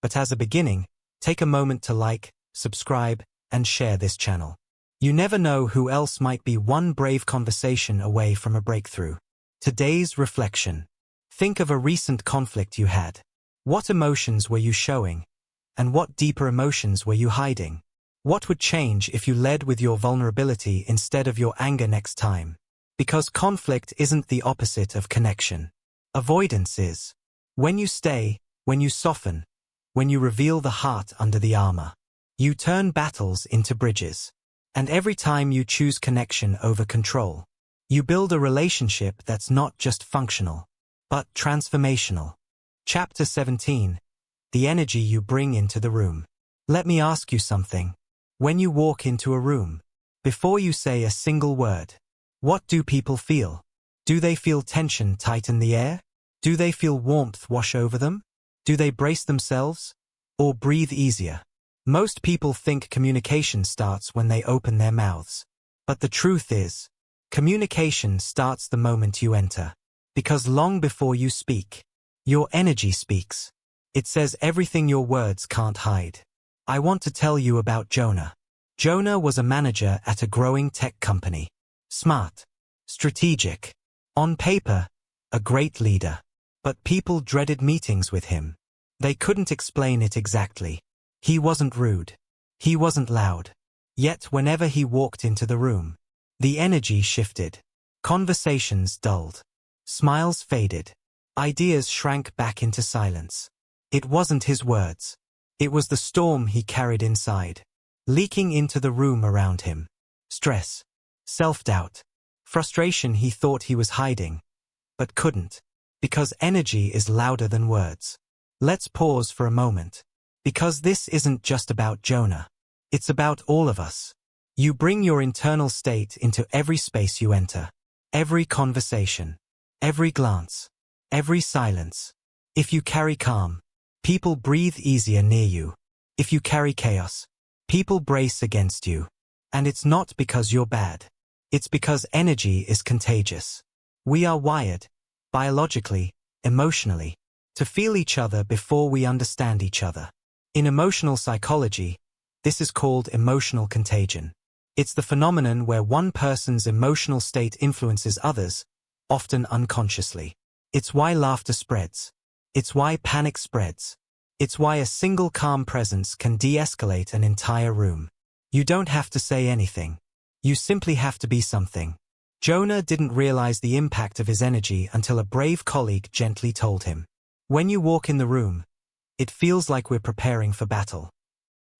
but as a beginning, take a moment to like, subscribe, and share this channel. You never know who else might be one brave conversation away from a breakthrough. Today's reflection. Think of a recent conflict you had. What emotions were you showing? And what deeper emotions were you hiding? What would change if you led with your vulnerability instead of your anger next time? Because conflict isn't the opposite of connection. Avoidance is. When you stay, when you soften, when you reveal the heart under the armor, you turn battles into bridges. And every time you choose connection over control, you build a relationship that's not just functional, but transformational. Chapter 17. The energy you bring into the room. Let me ask you something. When you walk into a room, before you say a single word, what do people feel? Do they feel tension tighten the air? Do they feel warmth wash over them? Do they brace themselves? Or breathe easier? Most people think communication starts when they open their mouths. But the truth is, communication starts the moment you enter. Because long before you speak, your energy speaks. It says everything your words can't hide. I want to tell you about Jonah. Jonah was a manager at a growing tech company. Smart. Strategic. On paper, a great leader. But people dreaded meetings with him. They couldn't explain it exactly. He wasn't rude. He wasn't loud. Yet whenever he walked into the room, the energy shifted. Conversations dulled. Smiles faded. Ideas shrank back into silence. It wasn't his words. It was the storm he carried inside, leaking into the room around him. Stress, self-doubt, frustration he thought he was hiding, but couldn't, because energy is louder than words. Let's pause for a moment, because this isn't just about Jonah. It's about all of us. You bring your internal state into every space you enter, every conversation, every glance, every silence. If you carry calm, people breathe easier near you. If you carry chaos, people brace against you. And it's not because you're bad. It's because energy is contagious. We are wired, biologically, emotionally, to feel each other before we understand each other. In emotional psychology, this is called emotional contagion. It's the phenomenon where one person's emotional state influences others, often unconsciously. It's why laughter spreads. It's why panic spreads. It's why a single calm presence can de-escalate an entire room. You don't have to say anything. You simply have to be something. Jonah didn't realize the impact of his energy until a brave colleague gently told him. When you walk in the room, it feels like we're preparing for battle.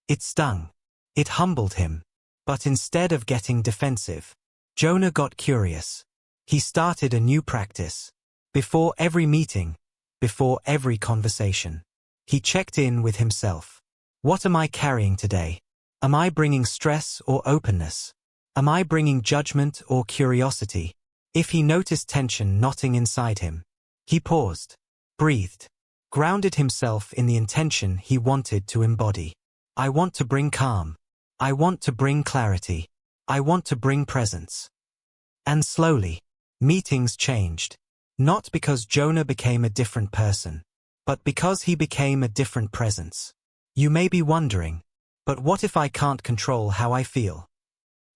It stung. It humbled him. But instead of getting defensive, Jonah got curious. He started a new practice. Before every meeting, before every conversation, he checked in with himself. What am I carrying today? Am I bringing stress or openness? Am I bringing judgment or curiosity? If he noticed tension knotting inside him, he paused, breathed, grounded himself in the intention he wanted to embody. I want to bring calm. I want to bring clarity. I want to bring presence. And slowly, meetings changed. Not because Jonah became a different person, but because he became a different presence. You may be wondering, but what if I can't control how I feel?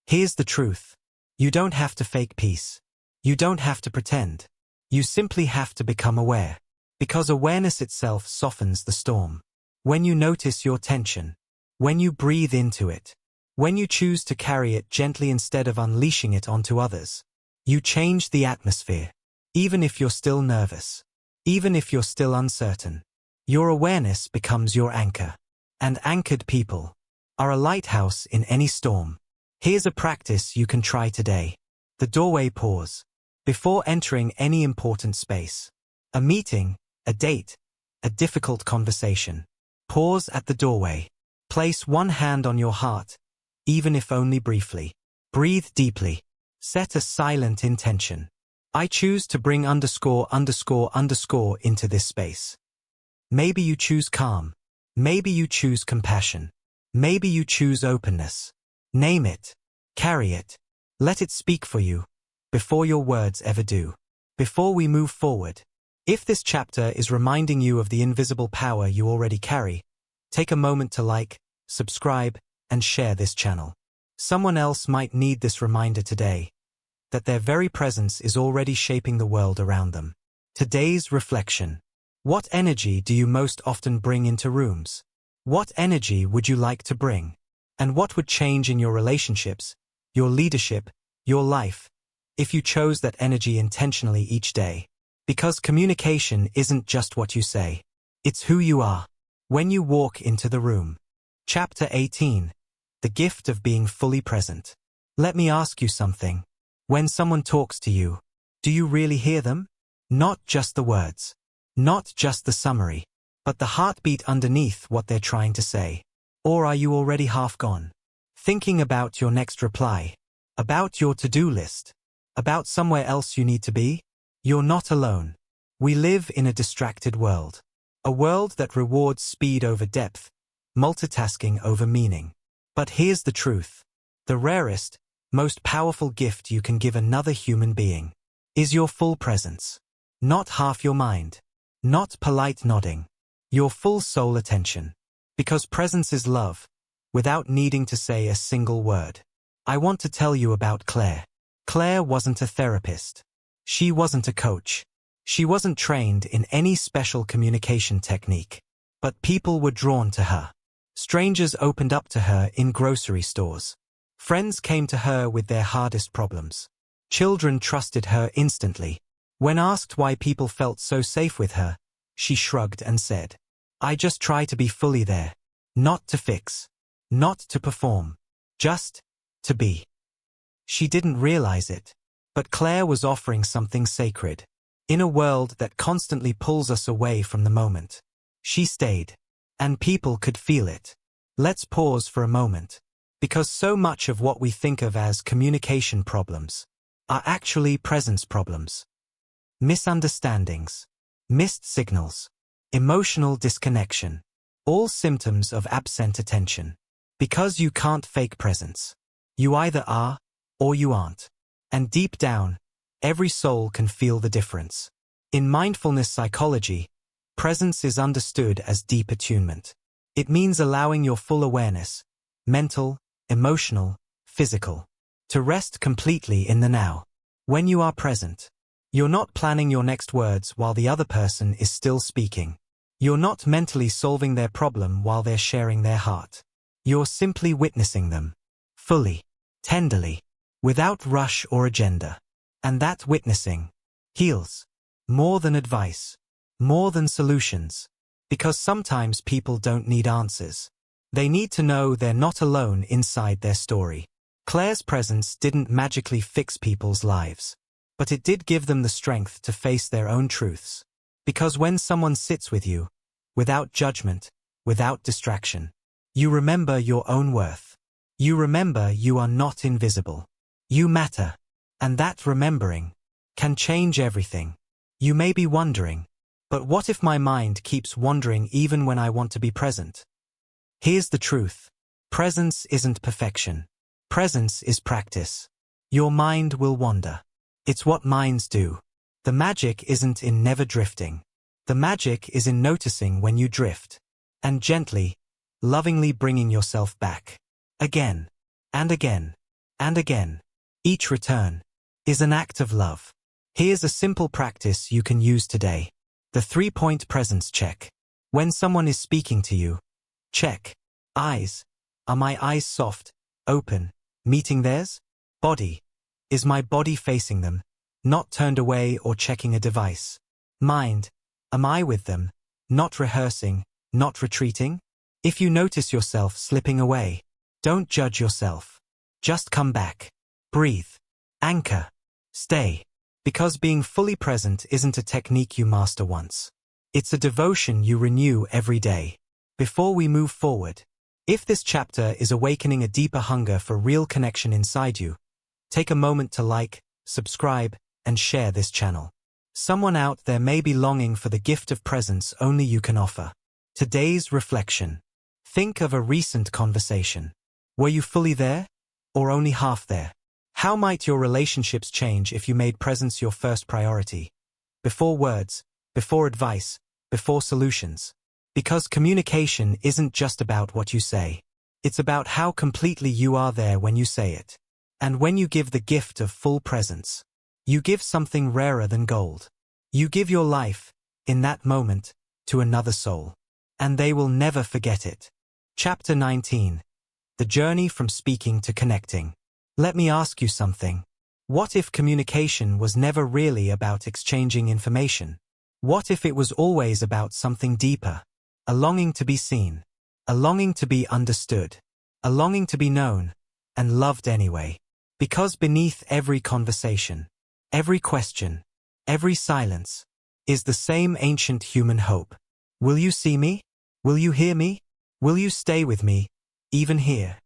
Here's the truth. You don't have to fake peace. You don't have to pretend. You simply have to become aware. Because awareness itself softens the storm. When you notice your tension, when you breathe into it, when you choose to carry it gently instead of unleashing it onto others, you change the atmosphere. Even if you're still nervous, even if you're still uncertain, your awareness becomes your anchor. And anchored people are a lighthouse in any storm. Here's a practice you can try today. The doorway pause. Before entering any important space, a meeting, a date, a difficult conversation, pause at the doorway. Place one hand on your heart, even if only briefly. Breathe deeply. Set a silent intention. I choose to bring ___ into this space. Maybe you choose calm. Maybe you choose compassion. Maybe you choose openness. Name it. Carry it. Let it speak for you, before your words ever do. Before we move forward, if this chapter is reminding you of the invisible power you already carry, take a moment to like, subscribe, and share this channel. Someone else might need this reminder today, that their very presence is already shaping the world around them. Today's reflection. What energy do you most often bring into rooms? What energy would you like to bring? And what would change in your relationships, your leadership, your life, if you chose that energy intentionally each day? Because communication isn't just what you say. It's who you are when you walk into the room. Chapter 18. The gift of being fully present. Let me ask you something. When someone talks to you, do you really hear them? Not just the words. Not just the summary, but the heartbeat underneath what they're trying to say. Or are you already half gone? Thinking about your next reply, about your to-do list, about somewhere else you need to be? You're not alone. We live in a distracted world. A world that rewards speed over depth, multitasking over meaning. But here's the truth. The rarest, most powerful gift you can give another human being is your full presence. Not half your mind. Not polite nodding. Your full soul attention. Because presence is love, without needing to say a single word. I want to tell you about Claire. Claire wasn't a therapist. She wasn't a coach. She wasn't trained in any special communication technique. But people were drawn to her. Strangers opened up to her in grocery stores. Friends came to her with their hardest problems. Children trusted her instantly. When asked why people felt so safe with her, she shrugged and said, "I just try to be fully there. Not to fix. Not to perform. Just to be." She didn't realize it, but Claire was offering something sacred. In a world that constantly pulls us away from the moment, she stayed. And people could feel it. Let's pause for a moment. Because so much of what we think of as communication problems are actually presence problems. Misunderstandings, missed signals, emotional disconnection, all symptoms of absent attention. Because you can't fake presence. You either are, or you aren't. And deep down, every soul can feel the difference. In mindfulness psychology, presence is understood as deep attunement. It means allowing your full awareness, mental, emotional, physical, to rest completely in the now. When you are present, you're not planning your next words while the other person is still speaking. You're not mentally solving their problem while they're sharing their heart. You're simply witnessing them, fully, tenderly, without rush or agenda. And that witnessing heals, more than advice, more than solutions. Because sometimes people don't need answers. They need to know they're not alone inside their story. Claire's presence didn't magically fix people's lives, but it did give them the strength to face their own truths. Because when someone sits with you, without judgment, without distraction, you remember your own worth. You remember you are not invisible. You matter. And that remembering can change everything. You may be wondering, but what if my mind keeps wandering even when I want to be present? Here's the truth. Presence isn't perfection. Presence is practice. Your mind will wander. It's what minds do. The magic isn't in never drifting. The magic is in noticing when you drift. And gently, lovingly bringing yourself back. Again, and again, and again. Each return is an act of love. Here's a simple practice you can use today. The 3-point presence check. When someone is speaking to you, check. Eyes. Are my eyes soft, open, meeting theirs? Body. Is my body facing them, not turned away or checking a device? Mind. Am I with them, not rehearsing, not retreating? If you notice yourself slipping away, don't judge yourself. Just come back. Breathe. Anchor. Stay. Because being fully present isn't a technique you master once. It's a devotion you renew every day. Before we move forward, if this chapter is awakening a deeper hunger for real connection inside you, take a moment to like, subscribe, and share this channel. Someone out there may be longing for the gift of presence only you can offer. Today's reflection. Think of a recent conversation. Were you fully there, or only half there? How might your relationships change if you made presence your first priority? Before words, before advice, before solutions. Because communication isn't just about what you say. It's about how completely you are there when you say it. And when you give the gift of full presence, you give something rarer than gold. You give your life, in that moment, to another soul. And they will never forget it. Chapter 19. The journey from speaking to connecting. Let me ask you something. What if communication was never really about exchanging information? What if it was always about something deeper? A longing to be seen. A longing to be understood. A longing to be known, and loved anyway. Because beneath every conversation, every question, every silence, is the same ancient human hope. Will you see me? Will you hear me? Will you stay with me, even here?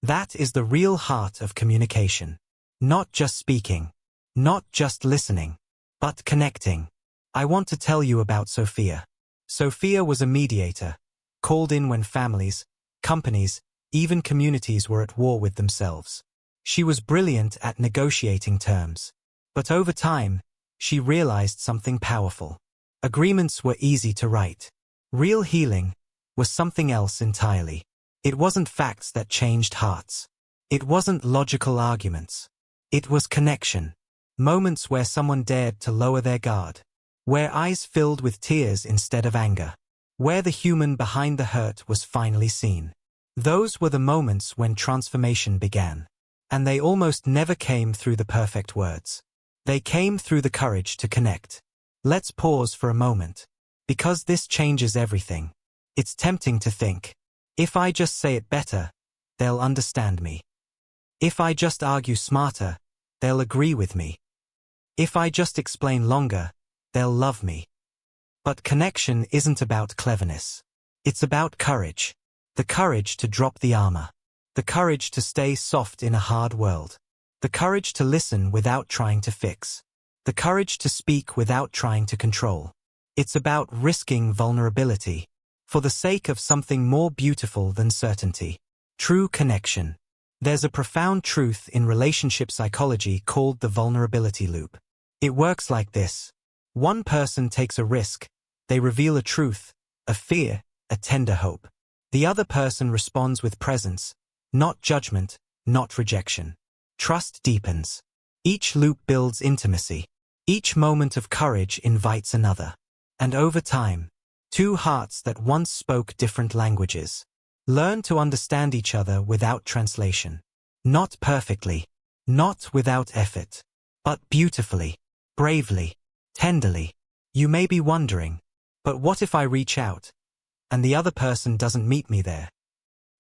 That is the real heart of communication. Not just speaking, not just listening, but connecting. I want to tell you about Sophia. Sophia was a mediator, called in when families, companies, even communities were at war with themselves. She was brilliant at negotiating terms. But over time, she realized something powerful. Agreements were easy to write. Real healing was something else entirely. It wasn't facts that changed hearts. It wasn't logical arguments. It was connection. Moments where someone dared to lower their guard. Where eyes filled with tears instead of anger. Where the human behind the hurt was finally seen. Those were the moments when transformation began. And they almost never came through the perfect words. They came through the courage to connect. Let's pause for a moment. Because this changes everything. It's tempting to think, if I just say it better, they'll understand me. If I just argue smarter, they'll agree with me. If I just explain longer, they'll love me. But connection isn't about cleverness. It's about courage. The courage to drop the armor. The courage to stay soft in a hard world. The courage to listen without trying to fix. The courage to speak without trying to control. It's about risking vulnerability. For the sake of something more beautiful than certainty. True connection. There's a profound truth in relationship psychology called the vulnerability loop. It works like this. One person takes a risk. They reveal a truth, a fear, a tender hope. The other person responds with presence, not judgment, not rejection. Trust deepens. Each loop builds intimacy. Each moment of courage invites another. And over time, two hearts that once spoke different languages learn to understand each other without translation. Not perfectly, not without effort, but beautifully, bravely, tenderly. You may be wondering, but what if I reach out, and the other person doesn't meet me there?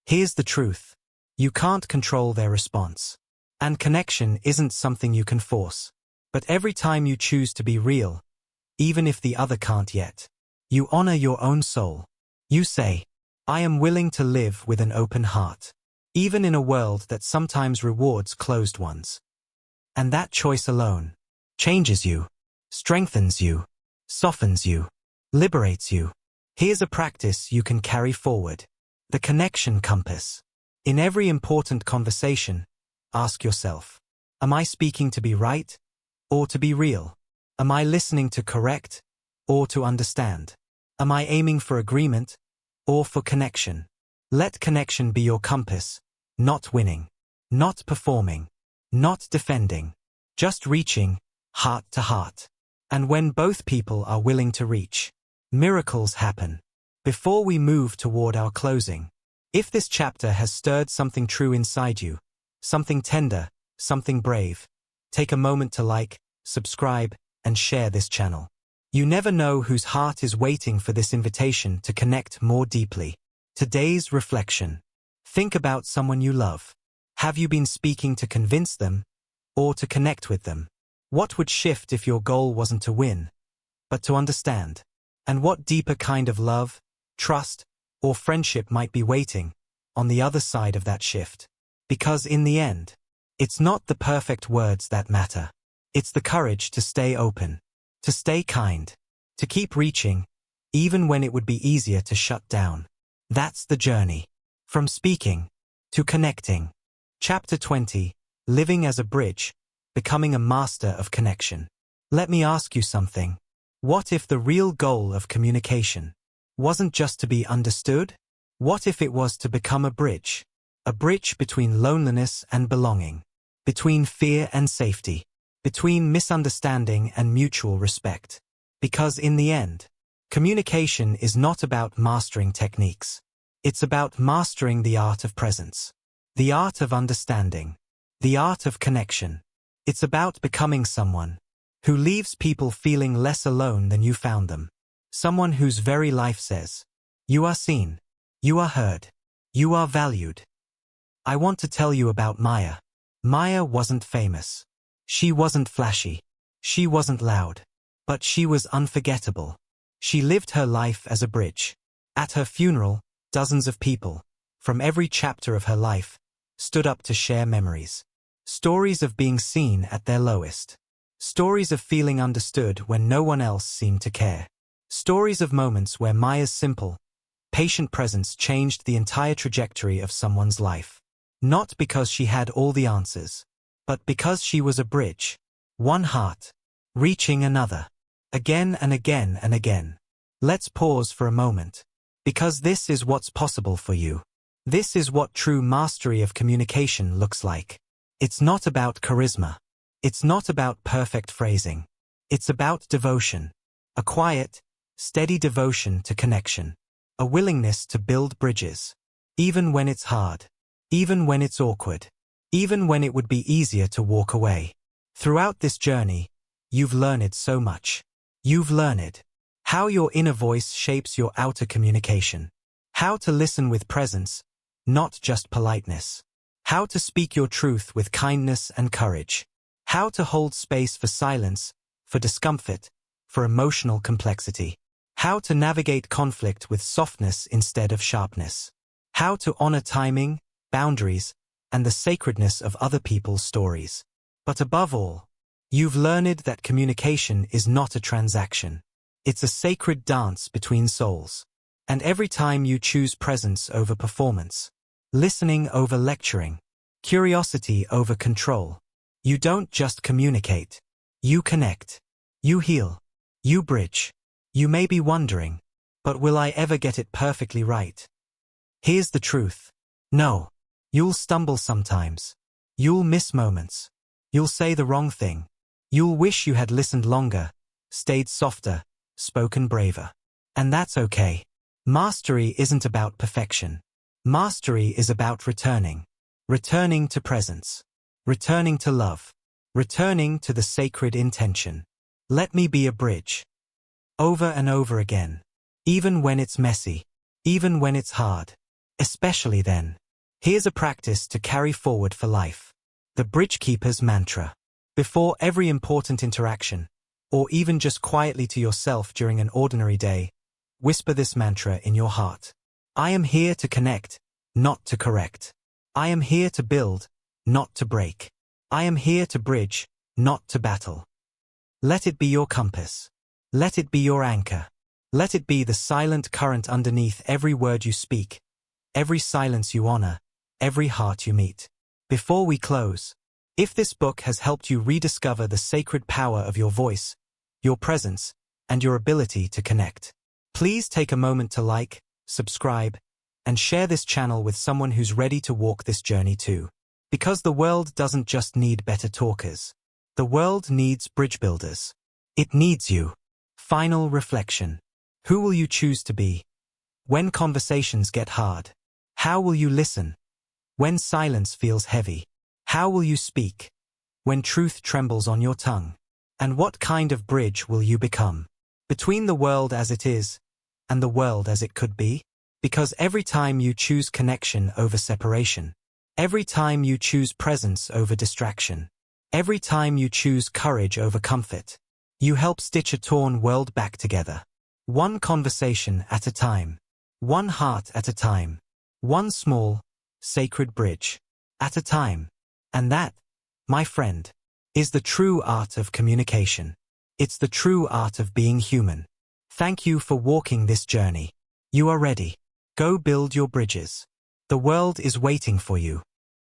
Here's the truth. You can't control their response. And connection isn't something you can force. But every time you choose to be real, even if the other can't yet, you honor your own soul. You say, I am willing to live with an open heart, even in a world that sometimes rewards closed ones. And that choice alone changes you, strengthens you, softens you, liberates you. Here's a practice you can carry forward. The connection compass. In every important conversation, ask yourself, am I speaking to be right or to be real? Am I listening to correct or to understand? Am I aiming for agreement or for connection? Let connection be your compass, not winning, not performing, not defending, just reaching, heart to heart. And when both people are willing to reach, miracles happen. Before we move toward our closing, if this chapter has stirred something true inside you, something tender, something brave, take a moment to like, subscribe, and share this channel. You never know whose heart is waiting for this invitation to connect more deeply. Today's reflection. Think about someone you love. Have you been speaking to convince them or to connect with them? What would shift if your goal wasn't to win, but to understand? And what deeper kind of love, trust, or friendship might be waiting on the other side of that shift? Because in the end, it's not the perfect words that matter. It's the courage to stay open, to stay kind, to keep reaching, even when it would be easier to shut down. That's the journey. From speaking to connecting. Chapter 20, Living as a Bridge, Becoming a Master of Connection. Let me ask you something. What if the real goal of communication wasn't just to be understood, What if it was to become a bridge? A bridge between loneliness and belonging, between fear and safety, between misunderstanding and mutual respect. Because in the end, communication is not about mastering techniques. It's about mastering the art of presence, the art of understanding, the art of connection. It's about becoming someone who leaves people feeling less alone than you found them. Someone whose very life says, "You are seen, you are heard, you are valued." I want to tell you about Maya. Maya wasn't famous. She wasn't flashy. She wasn't loud. But she was unforgettable. She lived her life as a bridge. At her funeral, dozens of people, from every chapter of her life, stood up to share memories. Stories of being seen at their lowest. Stories of feeling understood when no one else seemed to care. Stories of moments where Maya's simple, patient presence changed the entire trajectory of someone's life. Not because she had all the answers, but because she was a bridge. One heart, reaching another. Again and again and again. Let's pause for a moment. Because this is what's possible for you. This is what true mastery of communication looks like. It's not about charisma. It's not about perfect phrasing. It's about devotion. A quiet, steady devotion to connection. A willingness to build bridges. Even when it's hard. Even when it's awkward. Even when it would be easier to walk away. Throughout this journey, you've learned so much. You've learned how your inner voice shapes your outer communication. How to listen with presence, not just politeness. How to speak your truth with kindness and courage. How to hold space for silence, for discomfort, for emotional complexity. How to navigate conflict with softness instead of sharpness. How to honor timing, boundaries, and the sacredness of other people's stories. But above all, you've learned that communication is not a transaction. It's a sacred dance between souls. And every time you choose presence over performance, listening over lecturing, curiosity over control, you don't just communicate. You connect. You heal. You bridge. You may be wondering, but will I ever get it perfectly right? Here's the truth. No. You'll stumble sometimes. You'll miss moments. You'll say the wrong thing. You'll wish you had listened longer, stayed softer, spoken braver. And that's okay. Mastery isn't about perfection. Mastery is about returning. Returning to presence. Returning to love. Returning to the sacred intention. Let me be a bridge. Over and over again. Even when it's messy. Even when it's hard. Especially then. Here's a practice to carry forward for life. The Bridge Keeper's Mantra. Before every important interaction, or even just quietly to yourself during an ordinary day, whisper this mantra in your heart. I am here to connect, not to correct. I am here to build, not to break. I am here to bridge, not to battle. Let it be your compass. Let it be your anchor. Let it be the silent current underneath every word you speak, every silence you honor, every heart you meet. Before we close, if this book has helped you rediscover the sacred power of your voice, your presence, and your ability to connect, please take a moment to like, subscribe, and share this channel with someone who's ready to walk this journey too. Because the world doesn't just need better talkers. The world needs bridge builders. It needs you. Final reflection. Who will you choose to be? When conversations get hard, how will you listen? When silence feels heavy, how will you speak? When truth trembles on your tongue? And what kind of bridge will you become? Between the world as it is, and the world as it could be? Because every time you choose connection over separation, every time you choose presence over distraction, every time you choose courage over comfort, you help stitch a torn world back together. One conversation at a time. One heart at a time. One small, sacred bridge at a time. And that, my friend, is the true art of communication. It's the true art of being human. Thank you for walking this journey. You are ready. Go build your bridges. The world is waiting for you.